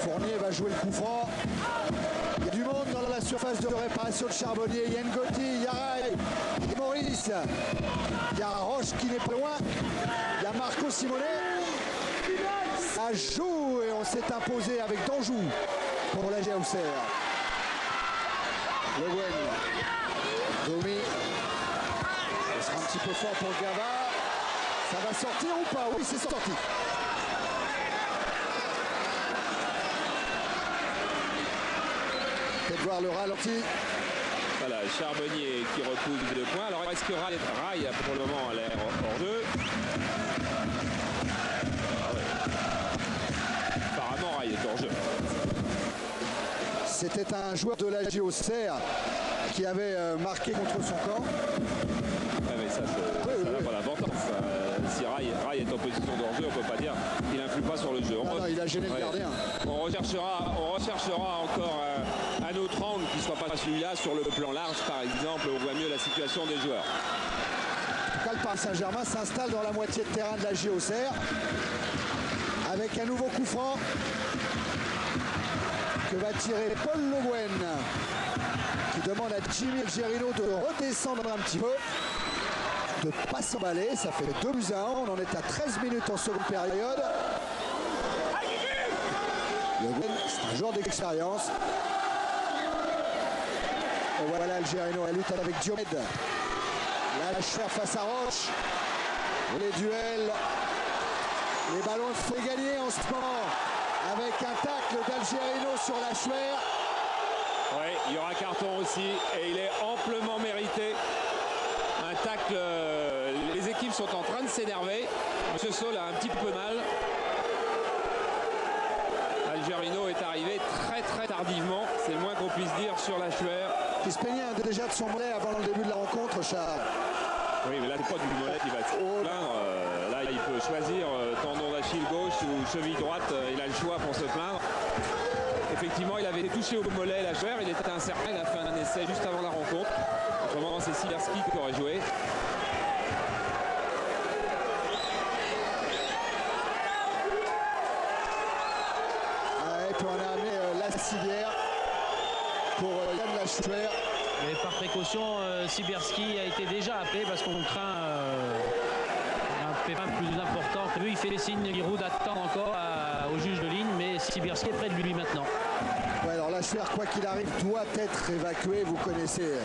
Fournier va jouer le coup franc. Il y a du monde dans la surface de réparation de Charbonnier. Il y a Ngoti, il y a Ray, il y a Maurice, il y a Roche qui n'est pas loin. Il y a Marco Simonet. Ça joue et on s'est imposé avec Donjou pour la Auxerre. Le Gwen. Domi. Ce sera un petit peu fort pour Gava. Ça va sortir ou pas? Oui, c'est sorti. Peut-être voir le ralenti. Voilà, Charbonnier qui repousse 2 points. Alors est-ce que Ray pour le moment a l'air hors jeu? Apparemment Ray est hors jeu. C'était un joueur de la Auxerre qui avait marqué contre son camp. Ouais, mais ça n'a pas d'importance. Si Rai est en position de hors-jeu, on ne peut pas dire qu'il n'influe pas sur le jeu. Non, il a gêné le gardien. On recherchera encore un autre angle qui ne soit pas celui-là sur le plan large, par exemple, on voit mieux la situation des joueurs. En tout cas, le Paris Saint-Germain s'installe dans la moitié de terrain de la Auxerre avec un nouveau coup franc que va tirer Paul Le Guen, qui demande à Jimmy Gerino de redescendre un petit peu, de ne pas s'emballer. Ça fait 2-1. On en est à 13 minutes en seconde période. Le Guen, c'est un joueur d'expérience. Et voilà le Gerino, la lutte avec Diomède. La Schwer face à Roche. Les duels. Les ballons faut gagner en ce moment. Avec un tacle d'Algerino sur la Schwer. Oui, il y aura carton aussi et il est amplement mérité. Un tacle, les équipes sont en train de s'énerver. Monsieur Saul a un petit peu mal. Algerino est arrivé très tardivement, c'est le moins qu'on puisse dire sur la Schwer. Qui se plaignait déjà de son mollet avant le début de la rencontre, Charles. Oui, mais là, c'est pas du mollet qui va se plaindre. Là, il peut choisir tendon d'Achille gauche ou cheville droite. Il a le choix pour se plaindre. Effectivement, il avait été touché au mollet, la Schwer. Il était incertain. Il a fait un essai juste avant la rencontre. Autrement, c'est Siberski qui aurait joué. Et puis on a amené la civière pour Yann la Schwer. Mais par précaution, Siberski a été déjà appelé parce qu'on craint un pépin plus important. Lui, il fait les signes, Giroud attend encore au juge de ligne, mais Siberski est près de lui maintenant. Ouais, alors la Schwer, quoi qu'il arrive, doit être évacué. Vous connaissez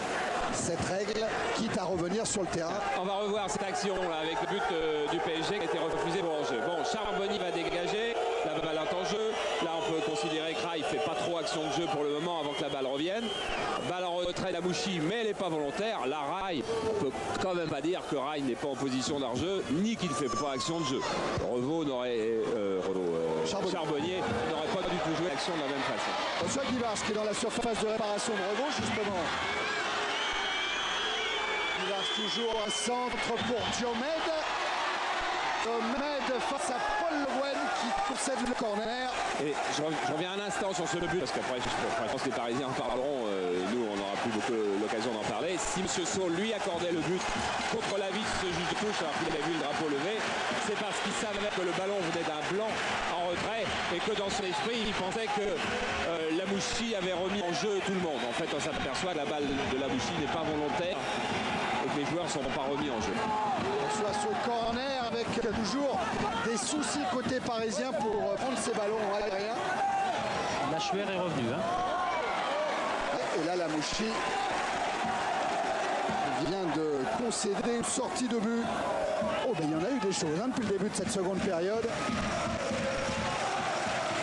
cette règle, quitte à revenir sur le terrain. On va revoir cette action là, avec le but du PSG qui a été refusé pour hors-jeu. Bon, Charbonnier va dégager, la balle est en jeu. Là, on peut considérer que Rai ne fait pas trop action de jeu pour le moment avant que la balle revienne. Balle en retrait d'Amouchi, mais elle n'est pas volontaire. Là, Rai, on peut quand même pas dire que Rai n'est pas en position d'hors-jeu, ni qu'il ne fait pas action de jeu. Charbonnier n'aurait pas du tout joué l'action de la même façon. François Guivars qui est dans la surface de réparation de Revaux, justement. Guivars toujours un centre pour Diomède. Diomède face à Paul Le Guen qui concède le corner. Et je reviens un instant sur ce but, parce qu'après, je pense que les Parisiens en parleront. Nous, on n'aura plus beaucoup l'occasion d'en parler. Si M. Saul lui accordait le but contre la vis de ce juge de touche, alors qu'il avait vu le drapeau levé, c'est parce qu'il savait que le ballon venait d'un blanc en retrait et que dans son esprit, il pensait que Lamouchi avait remis en jeu tout le monde. En fait, on s'aperçoit que la balle de Lamouchi n'est pas volontaire et que les joueurs ne sont pas remis en jeu. On soit ce corner avec toujours des soucis côté parisien pour prendre ces ballons aériens. La Schwer est revenue. Hein. Et là, Lamouchi vient de concéder une sortie de but. Oh, ben il y en a eu des choses depuis le début de cette seconde période.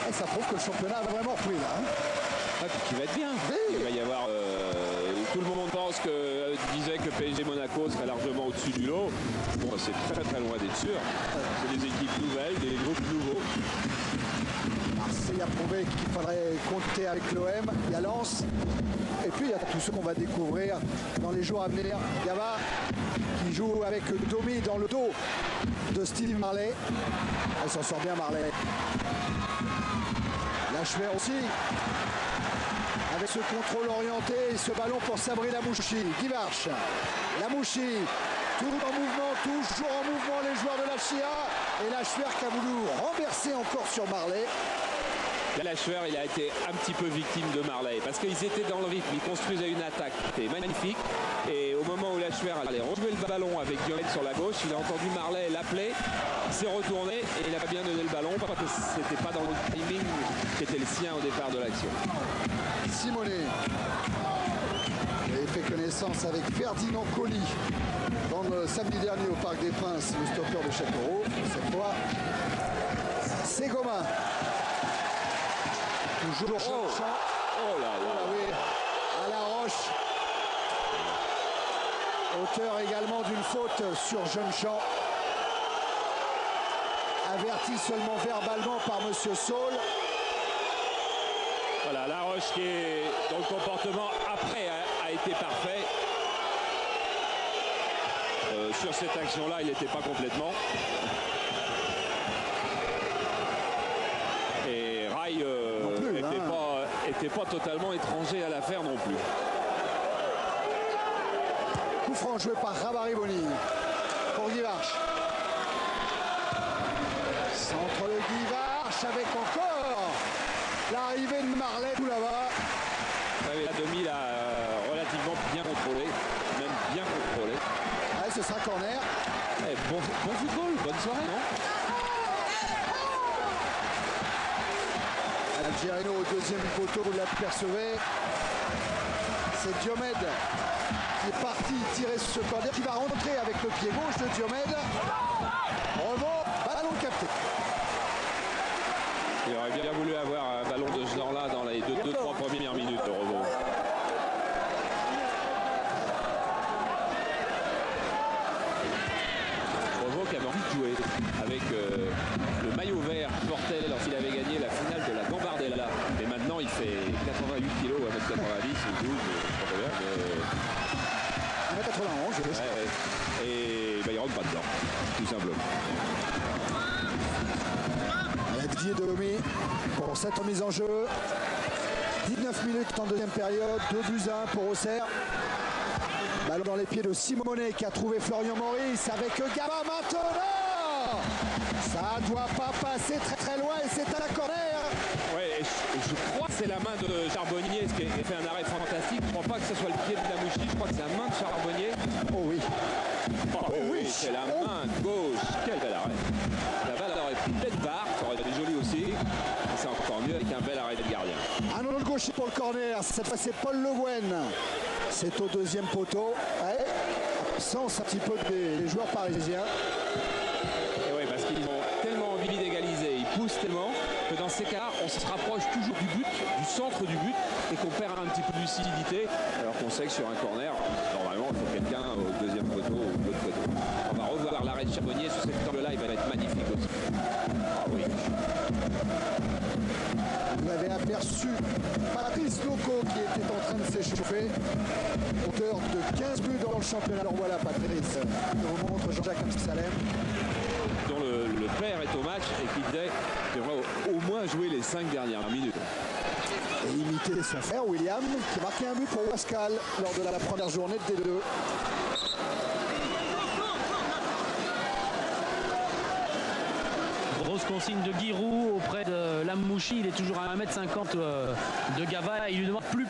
Et ça prouve que le championnat a vraiment repris là. Qui va être bien. Oui. Il va y avoir. Tout le monde pense que disait que PSG Monaco serait largement au-dessus du lot. Bon, c'est très loin d'être sûr. C'est des équipes nouvelles, des groupes nouveaux. Marseille a prouvé qu'il faudrait compter avec l'OM. Il y a Lens. Et puis il y a tous ceux qu'on va découvrir dans les jours à venir. Gava qui joue avec Domi dans le dos de Steve Marley. Elle s'en sort bien, Marley. La Schwer aussi. Avec ce contrôle orienté et ce ballon pour Sabri Lamouchi. Guivarch. Lamouchi. Tout en mouvement, toujours en mouvement les joueurs de la Chia. Et la Schwer qui a voulu renverser encore sur Marley. La Schwer, il a été un petit peu victime de Marley parce qu'ils étaient dans le rythme, ils construisaient une attaque qui était magnifique et au moment où la Schwer allait rejouer le ballon avec Diomède sur la gauche, il a entendu Marley l'appeler, il s'est retourné et il n'a pas bien donné le ballon parce que c'était pas dans le timing qui était le sien au départ de l'action. Simonet a fait connaissance avec Ferdinand Colli samedi dernier au Parc des Princes, le stoppeur de Châteauroux. Cette fois, c'est Gomin. Toujours Jean. Oh là là. Oui, à la Roche. Auteur également d'une faute sur Jeune-Champ. Averti seulement verbalement par Monsieur Saul. Voilà, Laroche qui est dans le comportement après a été parfait. Sur cette action-là, il n'était pas complètement. Et Rai n'était pas totalement étranger à l'affaire non plus. Coup franc joué par Rabariboni pour Guivarch. Centre de Guivarch avec encore l'arrivée de Marlet tout là-bas. La demi l'a relativement bien contrôlé, même bien contrôlé. Ouais, ce sera corner. Bon football, bonne soirée, non? Algerino au deuxième poteau, vous l'apercevez. C'est Diomède qui est parti tirer ce corner, qui va rentrer avec le pied gauche de Diomède. Rebond, ballon capté. Il aurait bien voulu avoir un ballon de ce genre-là dans les 2-3 premières minutes de rebond. Revo qui avait envie de jouer avec le maillot vert qu'il portait lorsqu'il avait gagné la finale de la Gambardella. Et maintenant il fait 88 kg à 1m90 ou 12, mais... 1m91, je pense. Ouais. Et il rentre pas dedans, tout simplement. Didier Delhomme pour cette remise en jeu. 19 minutes en deuxième période, 2-1 pour Auxerre. Ballon dans les pieds de Simonet qui a trouvé Florian Maurice avec Gaba maintenant. Ça ne doit pas passer très loin et c'est à la corner. Ouais, je crois que c'est la main de Charbonnier qui a fait un arrêt fantastique. Je ne crois pas que ce soit le pied de Lamouchi, je crois que c'est la main de Charbonnier. Oh oui. Oh oui, c'est la main gauche. Quel bel arrêt. La balle aurait pu peut-être barre, ça aurait été joli aussi. C'est encore mieux avec un bel arrêt de gardien. Un autre gaucher pour le corner, cette fois c'est Paul Le Guen. C'est au deuxième poteau. Ouais. Absence un petit peu des joueurs parisiens. Et oui, parce qu'ils ont tellement envie d'égaliser, ils poussent tellement que dans ces cas, on se rapproche toujours du but, du centre du but, et qu'on perd un petit peu de lucidité, alors qu'on sait que sur un corner, normalement, il faut quelqu'un au deuxième poteau ou au l'autre poteau. On va revoir l'arrêt de Charbonnier sur cette table-là, il va être magnifique aussi. Ah oui. Vous avez aperçu Patrice Loco qui était en train de s'échauffer. Auteur de 15 buts dans le championnat. Alors voilà Patrice, nous montre Jean-Jacques Amsalem. Dont le père est au match et qui disait qu'il devrait au moins jouer les 5 dernières minutes. Et imiter son frère William qui marquait un but pour Pascal lors de la première journée de D2. Grosse consigne de Giroud auprès de Lamouchi. Il est toujours à 1m50 de Gava. Il lui demande plus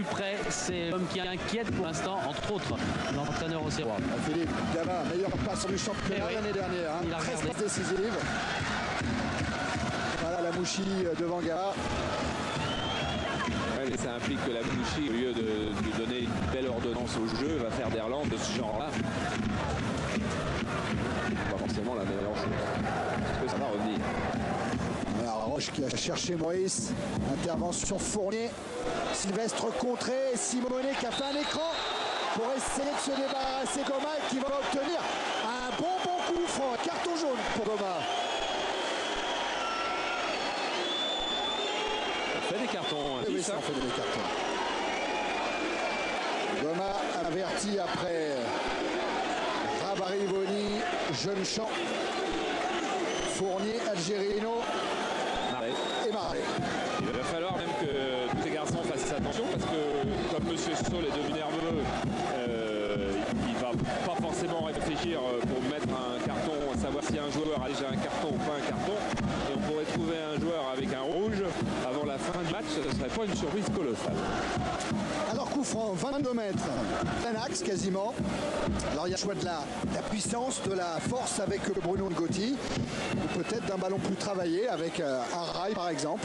près. C'est l'homme qui inquiète pour l'instant, entre autres, l'entraîneur auxerrois. Philippe Gava, meilleur passeur du championnat oui, l'année dernière. il a 13 regardé. passes décisives. Voilà Lamouchi devant Gava. Ouais, ça implique que Lamouchi, au lieu de lui donner une belle ordonnance au jeu, va faire des relances de ce genre-là. Pas forcément la meilleure chose. Parce que ça va revenir. Alors Roche qui a cherché Maurice. Intervention Fournier. Sylvestre contré. Simonet qui a fait un écran pour essayer de se débarrasser Goma qui va obtenir un bon coup franc. Carton jaune pour Goma. Ça fait des cartons. Oui, ça en fait des cartons. Goma averti après Rabariboni, Jeune-Champ, Fournier, Algerino et Marlet. Il va falloir même que tous ces garçons fassent attention parce que comme M. Saul est devenu nerveux, il va pas forcément réfléchir pour mettre un carton, savoir si un joueur a déjà un carton ou pas un carton. Et on pourrait trouver un joueur avec un rouge avant la fin du match, ce ne serait pas une surprise colossale. Alors coup franc, 22 mètres, plein axe quasiment. Alors il y a le choix de la puissance, de la force avec Bruno Ngotti, ou peut-être d'un ballon plus travaillé avec un rail par exemple.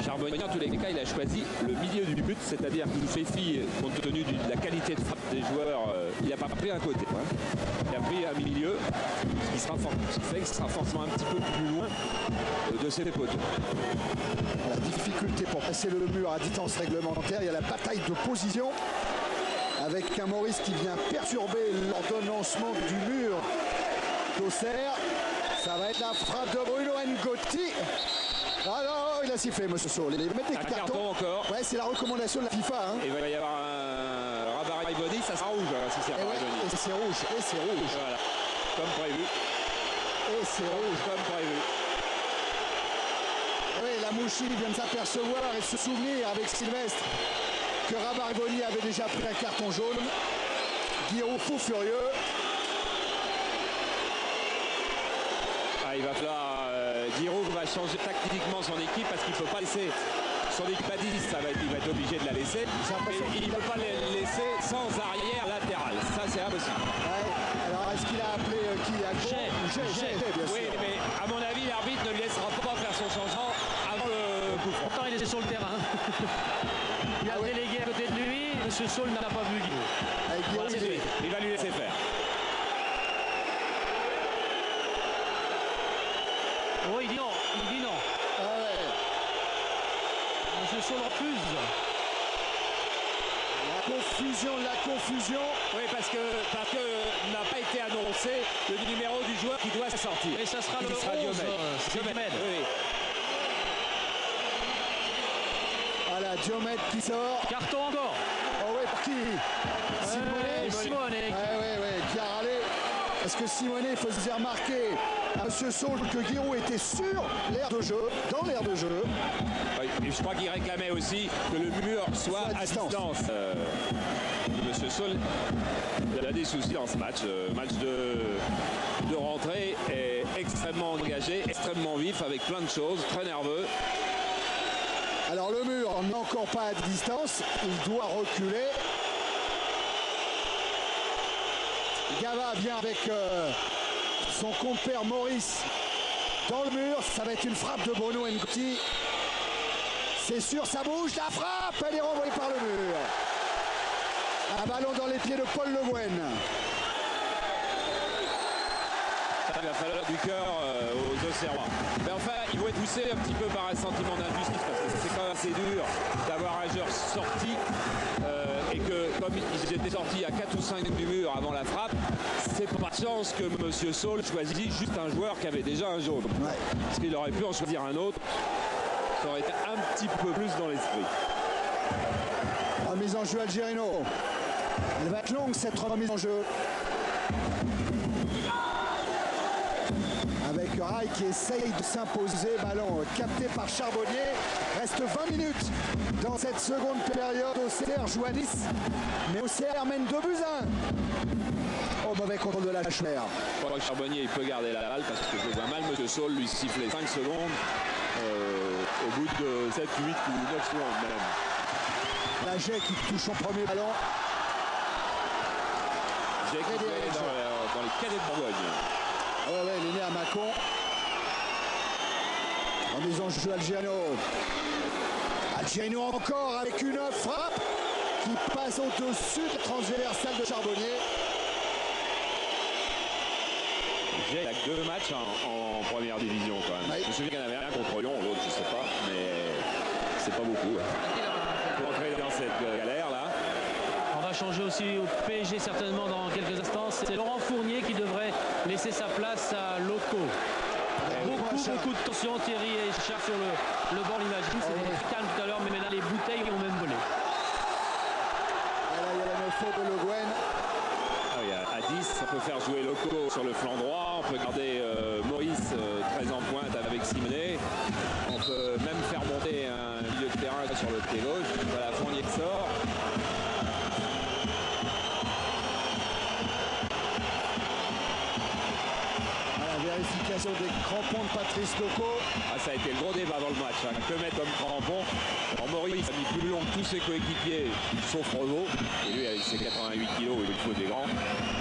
Charbonnier, en tous les cas, il a choisi le milieu du but, c'est-à-dire qu'il fait fi, compte tenu de la qualité de frappe des joueurs, il n'a pas pris un côté. Hein. Il a pris un milieu, ce qui fait qu'il sera forcément un petit peu plus loin de ses poteaux. La difficulté pour passer le mur à distance réglementaire, il y a la bataille de position avec un Maurice qui vient perturber l'ordonnancement du mur d'Auxerre. Ça va être la frappe de Bruno Ngotti. Alors il a sifflé, monsieur Saul. Il va mettre des Un cartons. carton encore. Ouais, c'est la recommandation de la FIFA. Hein. Et il va y avoir un Rabariboni, ça sera rouge si c'est Et, ouais, Rabariboni. et c'est rouge, et c'est rouge, Voilà, comme prévu. et c'est rouge. Comme prévu. Oui, la Mouchi vient de s'apercevoir et de se souvenir avec Sylvestre que Rabariboni avait déjà pris un carton jaune. Guiraud fou furieux. Ah, il va falloir. Giroud va changer tactiquement son équipe parce qu'il ne peut pas laisser son équipe à 10. Il va être obligé de la laisser. Et il ne peut pas la laisser sans arrière latéral. Ça, c'est impossible. Ouais. Alors, est-ce qu'il a appelé qui à Jay, bien sûr. Oui, mais à mon avis, l'arbitre ne lui laissera pas faire son changement avant le coup franc. Pourtant, il était sur le terrain. Il a délégué à côté de lui. Monsieur Saul n'a pas vu Guiraud. Avec Guiraud, C'est fait. Il va lui laisser faire. Oh, il dit non. Il dit non. Ah ouais. Monsieur Saul refuse. La confusion. Oui, parce que n'a pas été annoncé le numéro du joueur qui doit sortir. Et ça sera Il le sera 11. Diomède. C'est Diomède. Oui. Voilà, Diomède qui sort. Carton encore. Oh ouais, pour qui Simone. Ouais, qui a râlé. Parce que Simone faisait remarquer à M. Saul que Guiraud était sur l'aire de jeu, dans l'aire de jeu. Oui, et je crois qu'il réclamait aussi que le mur soit à distance. Monsieur Saul, il a des soucis dans ce match. Match de rentrée est extrêmement engagé, extrêmement vif, avec plein de choses, très nerveux. Alors le mur n'est encore pas à distance, il doit reculer. Gava vient avec son compère Maurice dans le mur. Ça va être une frappe de Bruno Ngoti. C'est sûr, ça bouge, la frappe, elle est renvoyée par le mur. Un ballon dans les pieds de Paul Le Guen. Il va falloir du cœur aux Auxerrois. Mais enfin, il faut être poussé un petit peu par un sentiment d'injustice parce que c'est quand même assez dur d'avoir un joueur sorti et que comme ils étaient sortis à 4 ou 5 du mur avant la frappe, c'est pas de chance que M. Saul choisit juste un joueur qui avait déjà un jaune. Ouais. Parce qu'il aurait pu en choisir un autre. Ça aurait été un petit peu plus dans l'esprit. Remise en jeu Algerino. Elle va être longue cette remise en jeu. Avec Rai qui essaye de s'imposer. Ballon capté par Charbonnier. Reste 20 minutes dans cette seconde période. Auxerre joue à 10. Mais Auxerre mène 2-1. Au mauvais contrôle de la Chmer. Je crois que Charbonnier il peut garder la balle parce que je vois mal M. Saul lui siffler 5 secondes au bout de 7, 8 ou 9 secondes même. La Jay qui touche son premier ballon. J'ai écouté dans les cadets de Bourgogne. Ouais, il est né à Mâcon. Remise en jeu Algerino. Algerino encore avec une frappe qui passe au-dessus de la transversale de Charbonnier. Il y a 2 matchs en première division quand même. Oui. Je me souviens qu'il y en avait un contre Lyon, l'autre je sais pas, mais c'est pas beaucoup. Pour entrer dans cette galère là. On va changer aussi au PSG certainement dans quelques instants. C'est Laurent Fournier qui devrait laisser sa place à Loco. Beaucoup de tension. Thierry et Richard sur le banc, l'imagine. C'était très calme tout à l'heure, mais là les bouteilles ont même volé. Et là, il y a la faute de Le Guen. À 10, on peut faire jouer Loco sur le flanc droit, on peut garder Maurice très en pointe avec Simonet, on peut même faire monter un milieu de terrain sur le pied gauche. Voilà, Fournier qui sort. Vérification des crampons de Patrice Loco. Ah, ça a été le gros débat dans le match. Hein. Que mettre comme crampon? Alors, Maurice a mis plus long que tous ses coéquipiers, sauf Renaud. Et lui, avec ses 88 kilos, il faut des grands.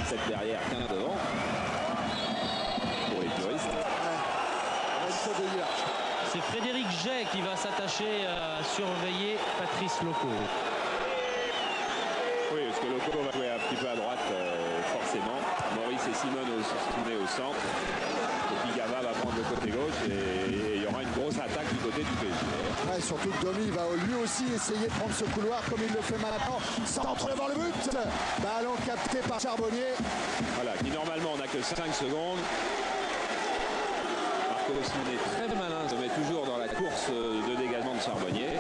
7 derrière, 15 devant. Pour les puristes. C'est Frédéric Jay qui va s'attacher à surveiller Patrice Loco. Oui, parce que Loco va jouer un petit peu à droite, forcément. Maurice et Simone au centre. Et puis Gava va prendre le côté gauche et il y aura une grosse attaque du côté du PSG. Ouais, surtout que Domi va lui aussi essayer de prendre ce couloir comme il le fait maintenant. Centre devant le but. Ballon capté par Charbonnier. Voilà, qui normalement n'a que 5 secondes. Marco Simone est très malin, se met toujours dans la course de dégagement de Charbonnier.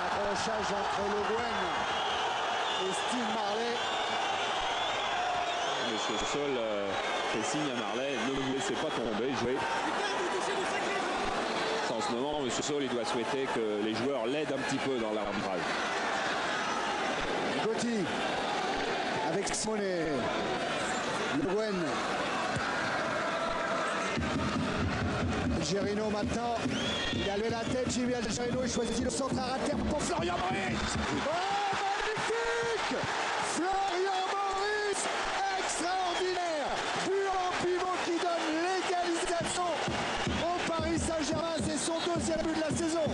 Accrochage entre Le Guen et Steve Marley. Monsieur Saul fait signe à Marley, ne vous laissez pas tomber, jouez. En ce moment, monsieur Saul, il doit souhaiter que les joueurs l'aident un petit peu dans l'arbitrage. Gotti avec Simonet. Le Guen. Algerino maintenant. Il a levé la tête. Jimmy Algerino. Il choisit le centre à terme pour Florian Maurice. Oh, magnifique! Florian Maurice, extraordinaire. But en pivot qui donne l'égalisation au Paris Saint-Germain. C'est son deuxième but de la saison.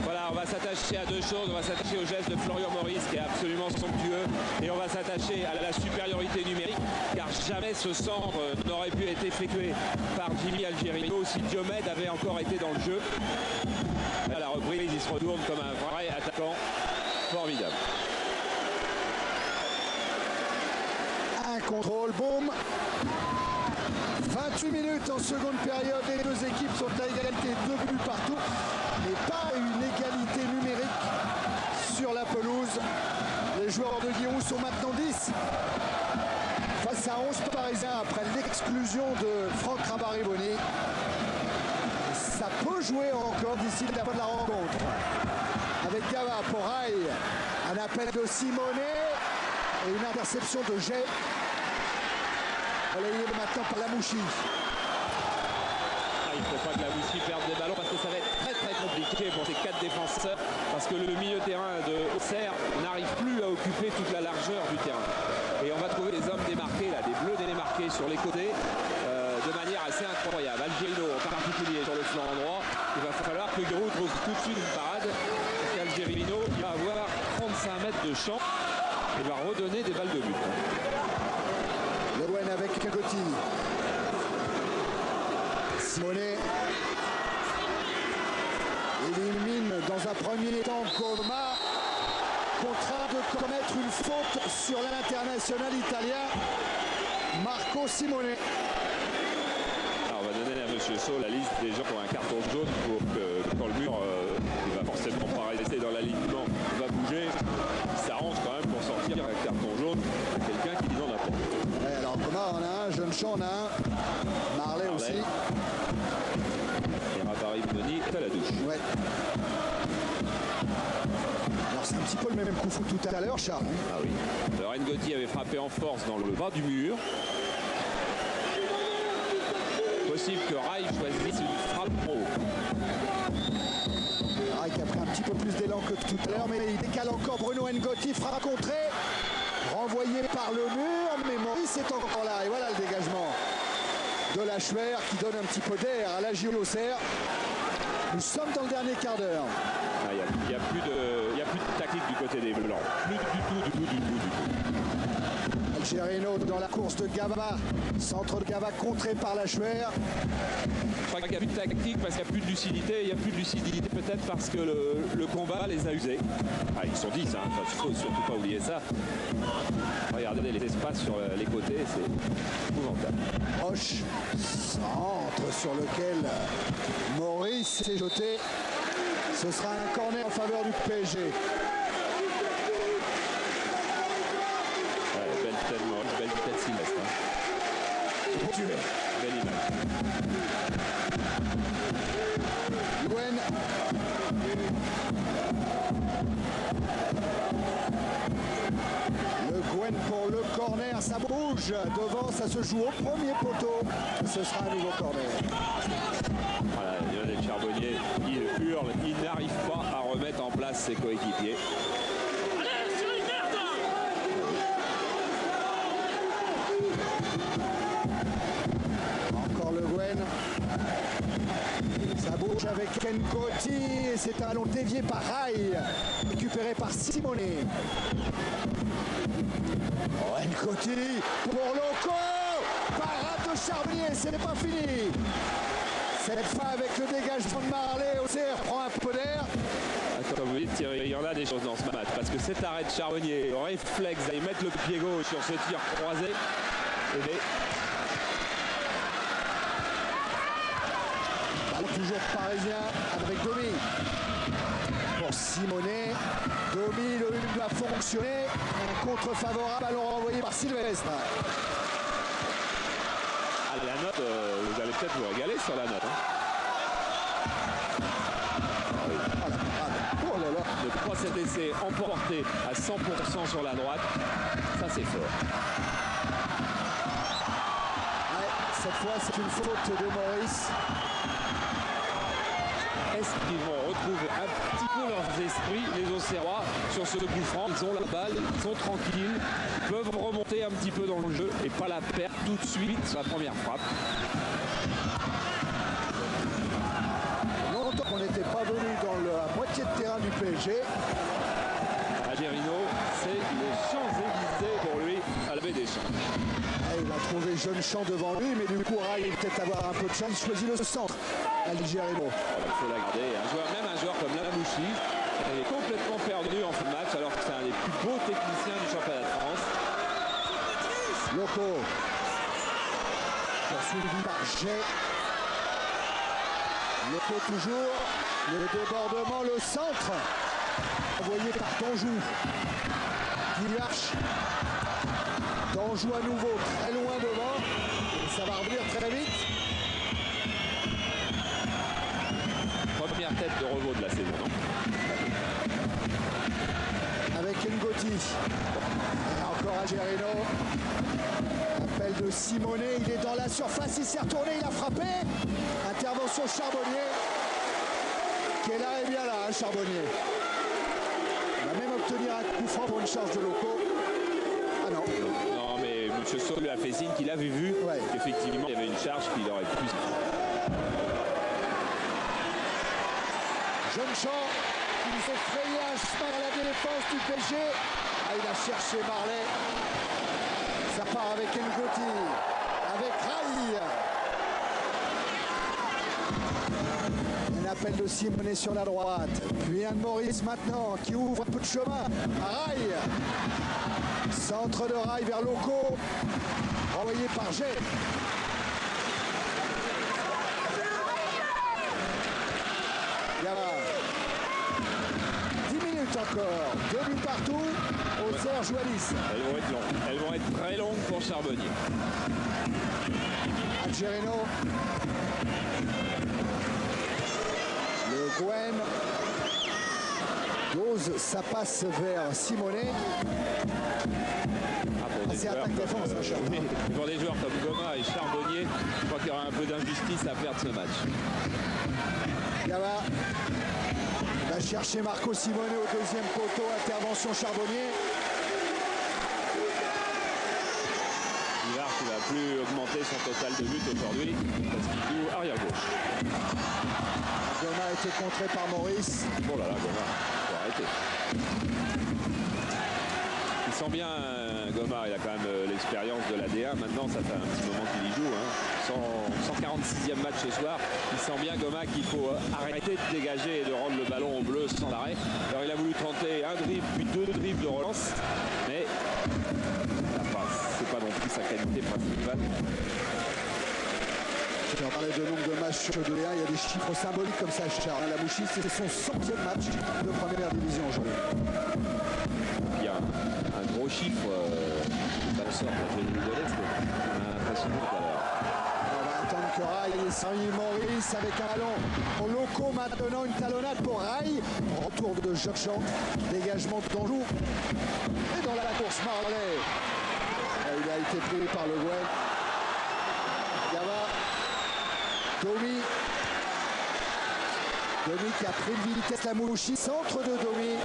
Voilà, on va s'attacher à deux choses. On va s'attacher au geste de Florian Maurice qui est absolument somptueux. Et on va s'attacher à la supériorité numérique, car jamais ce centre n'aurait pu être effectué par Jimmy Algerino si Diomède avait encore été dans le jeu. À la reprise, il se retourne comme un vrai attaquant formidable. Un contrôle, boum. 28 minutes en seconde période. Les deux équipes sont à égalité, 2 buts partout. Mais pas une égalité numérique sur la pelouse. Les joueurs de Giroud sont maintenant 10 face à 11 Parisiens après l'exclusion de Franck Rabariboni. Ça peut jouer encore d'ici la fin de la rencontre. Avec Gava pour Rai, un appel de Simonet et une interception de Jay. Relayé maintenant par Lamouchi. Il ne faut pas que Lamouchi perde des ballons parce que ça va être très compliqué pour ces 4 défenseurs, parce que le milieu terrain de Auxerre n'arrive plus à occuper toute la largeur du terrain. Et on va trouver des hommes démarqués, là, des bleus démarqués sur les côtés de manière assez incroyable. Algerino en particulier sur le flanc droit. Il va falloir que Giroud trouve tout de suite une parade, parce qu'Algerino va avoir 35 mètres de champ et va redonner des balles de but. Le Guen avec Gotti. Simonet élimine dans un premier temps Goma, contraint de commettre une faute sur l'international italien Marco Simonet. Alors on va donner à monsieur Saul la liste des gens qui ont un carton jaune pour que quand le mur il va forcément pas rester dans l'alignement, va bouger, il s'arrange quand même pour sortir un carton jaune à quelqu'un qui n'en a pas. Ouais, alors Goma on a un, Jeune Champ on a un, Marley aussi. Et Rabariboni est à la douche. Ouais. Alors c'est un petit peu le même coup fou tout à l'heure, Charles. Ah oui. Alors Ngotti avait frappé en force dans le bas du mur. Possible que Rai choisisse une frappe pro. Rai qui a pris un petit peu plus d'élan que tout à l'heure, mais il décale encore Bruno Ngotti, frappe contrée, renvoyé par le mur, mais Maurice est encore là. Et voilà le dégagement de Lachuer qui donne un petit peu d'air à la Auxerre. Nous sommes dans le dernier quart d'heure. Il n'y a plus de tactique du côté des Blancs. Plus du tout. Algerino dans la course de Gava. Centre de Gava contré par Lachuer. Je crois qu'il n'y a plus de tactique parce qu'il n'y a plus de lucidité. Il n'y a plus de lucidité peut-être parce que le combat les a usés. Ah, ils sont 10, hein. Il ne faut surtout pas oublier ça. Regardez les espaces sur les côtés, c'est épouvantable. Roche, centre sur lequel Maurice s'est jeté. Ce sera un corner en faveur du PSG. Ouais, belle tête Maurice, belle tête Sylvestre. Hein. Belle image. Guen. Le Guen pour le corner, ça bouge devant, ça se joue au premier poteau. Ce sera un nouveau corner. Voilà, Lionel Charbonnier, il hurle, il n'arrive pas à remettre en place ses coéquipiers. Encore le Guen. Ça bouge avec Ngotti et c'est un ballon dévié par Rai, récupéré par Simonet. Oh, Ngotti pour Loco. Parade de Charbonnier, ce n'est pas fini. Cette fois avec le dégagement de Marley, Auxerre prend un peu d'air. Comme vous dites, Thierry, il y en a des choses dans ce match parce que cet arrêt de Charbonnier, le réflexe d'aller mettre le pied gauche sur ce tir croisé, toujours parisien avec Domi. Pour Simonet, Domi, le 1 doit fonctionner. Un contre favorable, ballon renvoyé par Sylvestre. Ah, la note, vous allez peut-être vous régaler sur la note. Oh là là. De 3 cet essai emporté à 100% sur la droite, ça c'est fort. Ouais, cette fois, c'est une faute de Maurice. Est-ce qu'ils vont retrouver un petit peu leurs esprits, les Auxerrois, sur ce coup franc? Ils ont la balle, ils sont tranquilles, ils peuvent remonter un petit peu dans le jeu et pas la perdre tout de suite sur la première frappe. Longtemps qu'on n'était pas venu dans la moitié de terrain du PSG. Agerino, c'est les Champs-Élysées pour lui à la baie des Champs. Il va trouver Jeune Champ devant lui, mais du coup, Rai peut-être avoir un peu de chance. Il choisit le centre. Agerino. Il faut la garder. Même un joueur comme Lamouchi est complètement perdu en fin de match, alors que c'est un des plus beaux techniciens du championnat de France. Loco. Poursuivi par Jay. Loco toujours. Le débordement, le centre. Envoyé par Danjou. Guillache. Danjou à nouveau, très loin devant. Et ça va revenir très vite. Première tête de revaux de la saison, non? Avec Ngoti. Et encore Agerino. Appel de Simonet. Il est dans la surface. Il s'est retourné. Il a frappé. Intervention Charbonnier. Qui est là et bien là, hein, Charbonnier. Il va même obtenir un coup franc pour une charge de Loco. Ah non. Non, mais M. Saul lui a fait signe qu'il avait vu qu'effectivement il y avait une charge qu'il aurait pu. Jeune Champ qui s'est frayé un chemin à la défense du PSG. Ah, il a cherché Marley. Ça part avec Ngoti, avec Rai. Un appel de Simonet sur la droite. Puis un de Maurice maintenant qui ouvre un peu de chemin à Rai. Centre de Rai vers Loco. Envoyé par Jay. Gava. 10 minutes encore. 2 buts partout. Auxerre joue à 10. Elles vont être longues. Elles vont être très longues pour Charbonnier. Agerino. Le Gwen. Dose, ça passe vers Simonet. C'est attaque-défense, oui, pour des joueurs comme Goma et Charbonnier, je crois qu'il y aura un peu d'injustice à perdre ce match. Gava va chercher Marco Simonet au deuxième poteau. Intervention Charbonnier. Villard qui ne va plus augmenter son total de buts aujourd'hui parce qu'il joue arrière gauche. Goma a été contré par Maurice. Oh là là, Goma, il faut arrêter. Il sent bien Goma, il a quand même l'expérience de la D1. Maintenant, ça fait un petit moment qu'il y joue. 146e match ce soir. Il sent bien Goma qu'il faut arrêter de dégager et de rendre le ballon au bleu sans arrêt. Alors il a voulu tenter un dribble puis 2 dribbles de relance. Mais c'est pas non plus sa qualité principale. Je vais en parler de nombre de matchs de D1. Il y a des chiffres symboliques comme ça, Charles. Lamouchi, c'est son 100e match de première division aujourd'hui. Il y a un gros chiffre dans le sort de l'Est. On a l'impression tout à l'heure. On va attendre que Rai ait servi Maurice avec un ballon au Loco. Maintenant une talonnade pour Rai. Retour de Jeune Champ. Dégagement de Danjou. Et dans la course, Marley. Il a été pris par le Gwen. Gava. Domi. Domi qui a pris une vitesse. Lamouchi. Centre de Domi.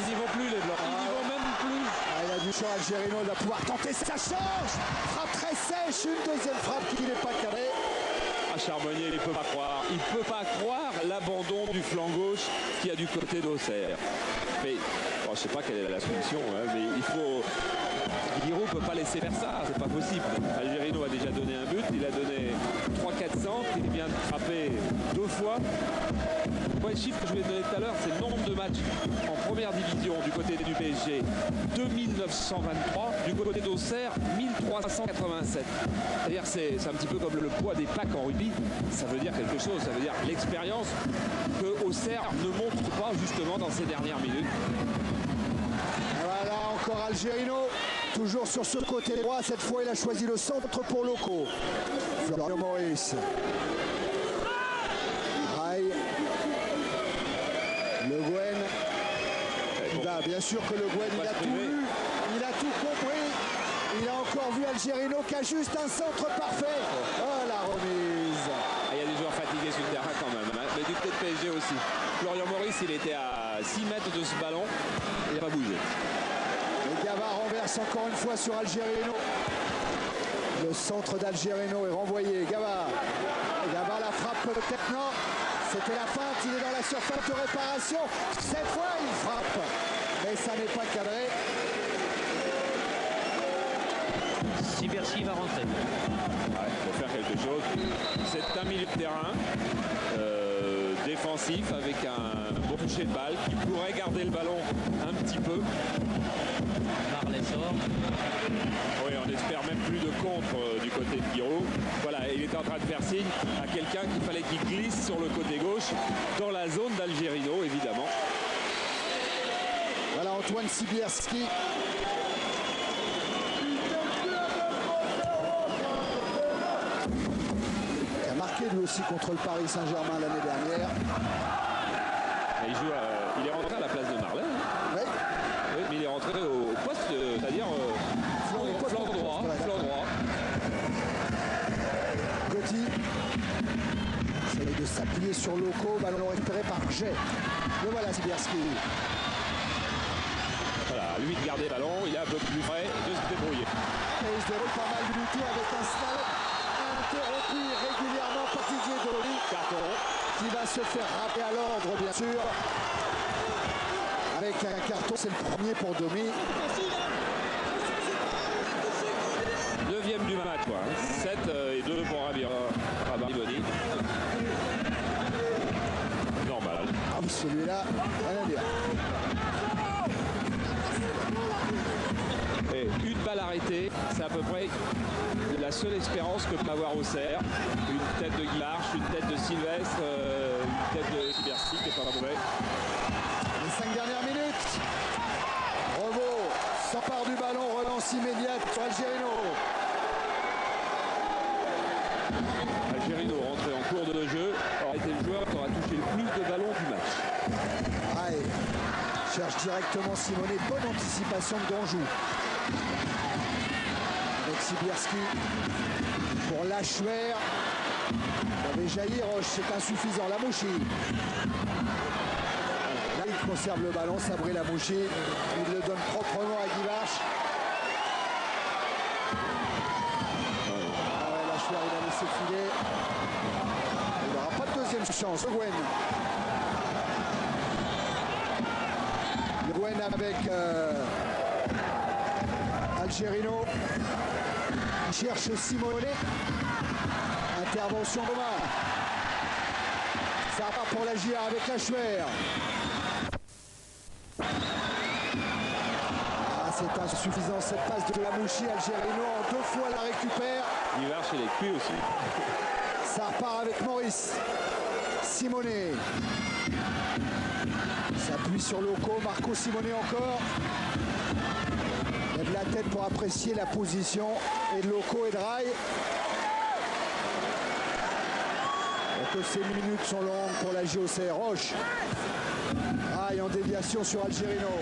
Ils n'y vont plus les Blancs. Ils n'y vont même plus. Il a du champ Agerino. Il va pouvoir tenter. Ça change. Frappe très sèche. Une deuxième frappe qui n'est pas cadrée. Charbonnier, il ne peut pas croire. Il ne peut pas croire l'abandon du flanc gauche qu'il y a du côté d'Auxerre. Mais je ne sais pas quelle est la solution, hein, mais il faut... Giroud ne peut pas laisser faire ça, c'est pas possible. Algerino a déjà donné un but, il a donné 3-4 centres, il vient de frapper 2 fois. Le chiffre que je vais donner tout à l'heure, c'est le nombre de matchs en première division du côté du PSG, 2923, du côté d'Auxerre, 1387. C'est-à-dire c'est un petit peu comme le poids des packs en rugby, ça veut dire quelque chose, ça veut dire l'expérience que Auxerre ne montre pas justement dans ces dernières minutes. Voilà encore Algerino, toujours sur ce côté droit, cette fois il a choisi le centre pour Loco. Florian Maurice. Rail. Le Guen. Bien sûr que Le Guen, il a tout vu, il a tout compris. Il a encore vu Algerino qui a juste un centre parfait. Oh la remise. Il y a des joueurs fatigués sur le terrain quand même, hein. Mais du côté de PSG aussi. Florian Maurice, il était à 6 mètres de ce ballon, il n'a pas bougé. Et Gavard renverse encore une fois sur Algerino. Le centre d'Algerino est renvoyé. Gavard. Gavard la frappe peut-être, non. C'était la feinte, il est dans la surface de réparation. Cette fois, il frappe. Mais ça n'est pas cadré. Sibierski va rentrer. Ouais, il faut faire quelque chose. C'est un milieu de terrain défensif avec un bon toucher de balle qui pourrait garder le ballon un petit peu. Marley sort. Oui, on espère même plus de contre du côté de Giroud. Voilà, il était en train de faire signe à quelqu'un qu'il fallait qu'il glisse sur le côté gauche dans la zone d'Algerino, évidemment. Voilà Antoine Sibierski. Qui a marqué lui aussi contre le Paris Saint-Germain l'année dernière. Et il est rentré à la place de Marley. Hein. Oui. Oui, mais il est rentré au poste, c'est-à-dire flanc droit. Gotti essaye de s'appuyer sur Loco, ballon récupéré par Jet. Le voilà Sibierski. Voilà, à lui de garder le ballon, il est un peu plus frais de se débrouiller. Et il se déroule pas mal du tout avec un slalom interrompu régulièrement par Didier Dolly. Carton. Qui va se faire rappeler à l'ordre bien sûr. Avec un carton, c'est le premier pour Domi. 9e du match, quoi. 7 et 2 pour Rabiboni. Normal. Ah oui, celui-là, rien à dire. Et une balle arrêtée, c'est à peu près la seule espérance que peut avoir Auxerre. Une tête de Guimarch, une tête de Sylvestre, une tête de Sibierski qui n'est pas mauvais. Les 5 dernières minutes. Revo s'empare du ballon, relance immédiate sur Algerino. Algerino rentré en cours de jeu, aurait été le joueur qui aura touché le plus de ballons du match. Allez, cherche directement Simonet, bonne anticipation de Danjou. Avec Sibierski pour Lachuer. Il avait jailli, Roche, c'est insuffisant. Lamouchi. Là, il conserve le ballon, Sabri Lamouchi. Il le donne proprement à Guimarch. Lachuer, il a laissé filer. Il n'aura pas de deuxième chance. Le Guen. Le Guen avec Algerino. Il cherche Simonet. Intervention Thomas. Ça part pour la JR avec Lachuer. C'est insuffisant cette passe de Lamouchi. Algerino en 2 fois la récupère. Guimarch, il est cuit aussi. Ça repart avec Maurice. Simonet. S'appuie sur Loco. Marco Simonet encore. Lève la tête pour apprécier la position et de Loco et de Rail. Que ces minutes sont longues pour la JOC. Roche. Rail en déviation sur Algerino.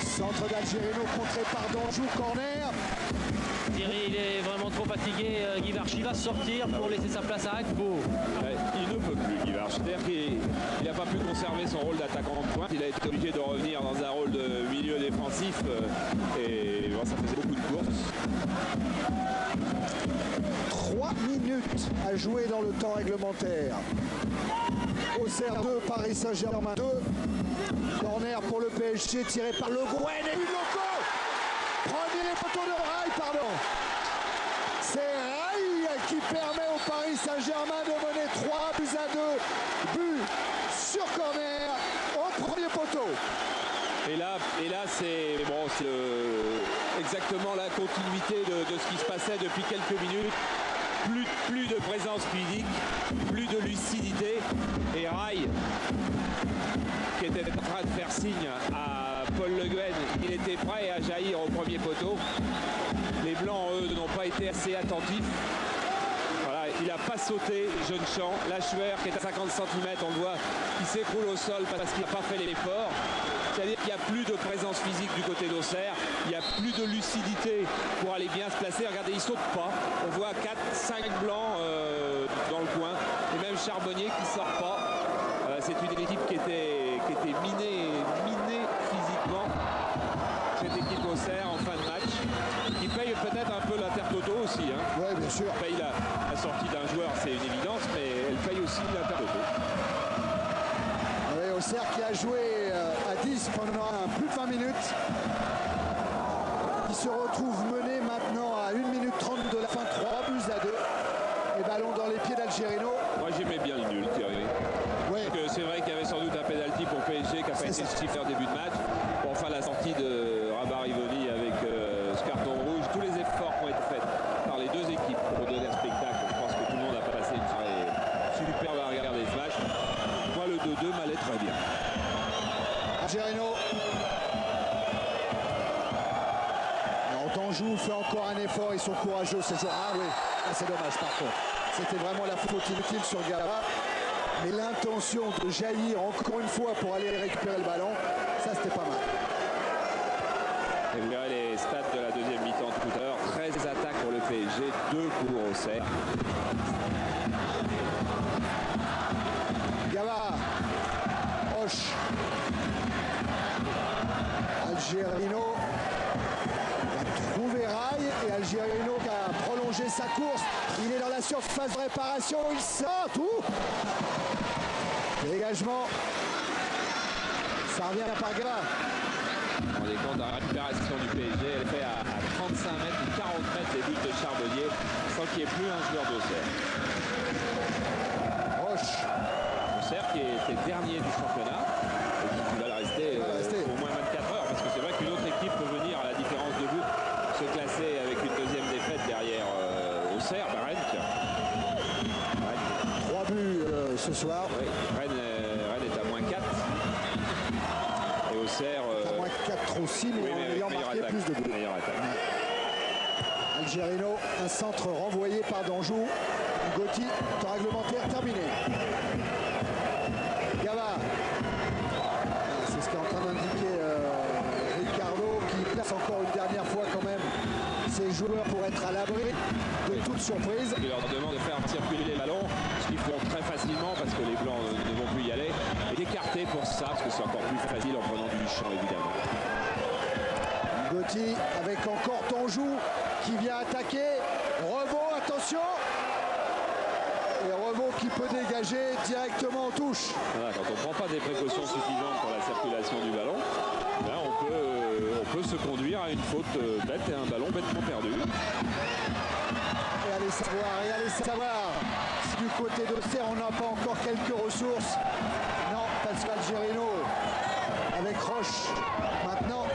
Centre d'Algerino contré par Danjou, corner. Thierry, il est vraiment trop fatigué. Guimarch, il va sortir pour laisser sa place à Agbo. Ouais, il ne peut plus, Guimarch. C'est-à-dire qu'il n'a pas pu conserver son rôle d'attaquant de pointe. Il a été obligé de revenir dans un rôle de milieu défensif. Et bon, ça faisait beaucoup de courses. 3 minutes à jouer dans le temps réglementaire. Auxerre 2, Paris Saint-Germain 2. Corner pour le PSG tiré par Le Guen et Loco. Premier poteau de Rai, pardon. C'est Rai qui permet au Paris Saint-Germain de mener 3-2. But sur corner au premier poteau. Et là c'est bon, exactement la continuité de ce qui se passait depuis quelques minutes. Plus de présence physique, plus de lucidité. Et Rai, qui était en train de faire signe à Paul Le Guen, il était prêt à jaillir au premier poteau. Les Blancs, eux, n'ont pas été assez attentifs. Voilà, il n'a pas sauté, Jeune-Champ. Lachuer, qui est à 50 cm, on le voit, il s'écroule au sol parce qu'il n'a pas fait l'effort. C'est-à-dire qu'il n'y a plus de présence physique du côté d'Auxerre, il n'y a plus de lucidité pour aller bien se placer. Regardez, il ne saute pas. On voit 4-5 Blancs dans le coin, et même Charbonnier qui ne sort pas. C'est une équipe qui était minée physiquement. Cette équipe Auxerre en fin de match, qui paye peut-être un peu l'Intertoto aussi. Hein. Oui, bien sûr. Elle paye la sortie d'un joueur, c'est une évidence, mais elle paye aussi l'Intertoto. Auxerre qui a joué à 10 pendant plus de 20 minutes, qui se retrouve mené maintenant à 1 minute 30 de la fin, 3-2. Et ballon dans les pieds d'Algerino. Moi j'aimais bien le nul, Thierry. Ouais. C'est vrai qu'il y avait sans doute un pénalty pour PSG qui n'a pas été sifflé en début de match. Bon, enfin la sortie de Rabat Rivoli avec ce carton rouge, tous les efforts qui ont été faits par les deux équipes pour donner un spectacle. Je pense que tout le monde a passé une soirée superbe à regarder ce match. Moi le 2-2 m'allait très bien. Algerino. Danjou fait encore un effort, ils sont courageux ces joueurs. Ah oui, c'est dommage par contre. C'était vraiment la faute inutile sur Gava. Mais l'intention de jaillir encore une fois pour aller récupérer le ballon, ça c'était pas mal. Et vous verrez les stats de la deuxième mi-temps tout à l'heure. 13 attaques pour le PSG, 2 pour Auxerre. Gava. Hoche. Algerino. Trouver Rai et Algerino qui a prolongé sa course. Il est dans la surface de réparation, il sort tout. Dégagement. Ça revient à Pargava. Vous vous rendez compte de la récupération du PSG, elle fait à 35 mètres ou 40 mètres des buts de Charbonnier sans qu'il n'y ait plus un joueur d'Auxerre. Roche. Auxerre qui était dernier du championnat et qui va le rester au moins 24 heures parce que c'est vrai qu'une autre équipe peut venir à la différence de but se classer avec une deuxième défaite derrière Auxerre, Rennes. 3 buts ce soir. Oui, Rennes est à moins 4. Et Auxerre... à moins 4 aussi, mais en ayant marqué plus de buts. Algerino, un centre renvoyé par Danjou. Gotti, temps réglementaire terminé. Gava. C'est ce qu'est en train d'indiquer Ricardo, qui place encore une dernière fois quand même ses joueurs pour être à l'abri de toute surprise. Il leur demande de faire circuler les ballons, ce qu'ils font très facilement parce que les Blancs ne vont plus y aller, et d'écarter pour ça, parce que c'est encore plus facile en prenant du champ évidemment. Gotti avec encore Danjou qui vient attaquer. Revaux, attention. Et Revaux qui peut dégager directement en touche. Voilà, quand on ne prend pas des précautions suffisantes pour la circulation du ballon, là on peut se conduire à une faute bête et un ballon bêtement perdu. Et allez savoir si du côté d'Auxerre on n'a pas encore quelques ressources. Non, parce qu'Algerino avec Roche maintenant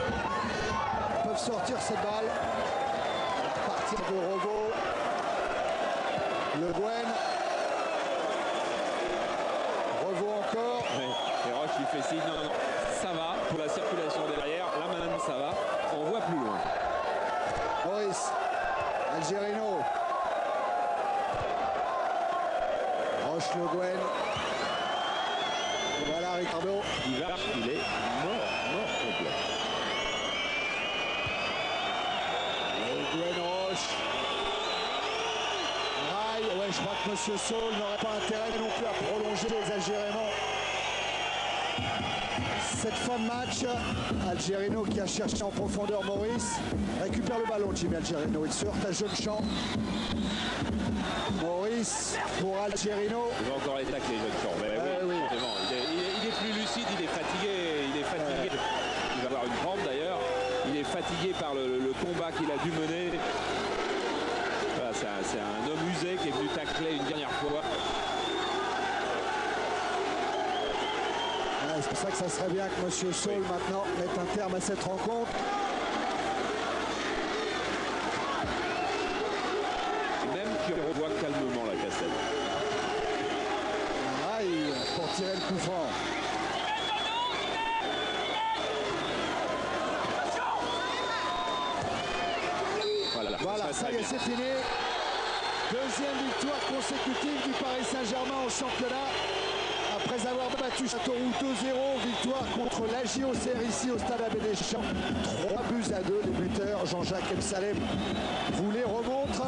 peuvent sortir cette balle. À partir de Revaux. Le Guen. Revaux encore. Ouais, et Roche lui fait signe, non, ça va pour la circulation derrière. Là maintenant ça va, on voit plus loin. Maurice. Algerino. Roche Le Guen. Voilà Ricardo. Il va, il est mort complet. Le Guen Roche. Rai, ouais, je crois que M. Saul n'aurait pas intérêt non plus à prolonger les Algériens. Cette fin de match, Algerino qui a cherché en profondeur Maurice, récupère le ballon, Jimmy Algerino, il se heurte à Jeune-Champ. Maurice pour Algerino. Il va encore les tacler, Jeune-Champ. Oui. Il est plus lucide, il est fatigué. Il va avoir une crampe d'ailleurs. Il est fatigué par le combat qu'il a dû mener. Voilà, c'est un homme usé qui est venu tacler une dernière fois. C'est pour ça que ça serait bien que M. Saul maintenant mette un terme à cette rencontre. Et même qu'il revoit calmement la cassette. Aïe, pour tirer le coup franc. Voilà, ça y est, c'est fini. Deuxième victoire consécutive du Paris Saint-Germain au championnat. Après avoir battu Châteauroux 2-0, victoire contre l'AJOCR ici au stade Abbé Deschamps. 3-2. Les buteurs, Jean-Jacques Ebsalem, vous les remontre.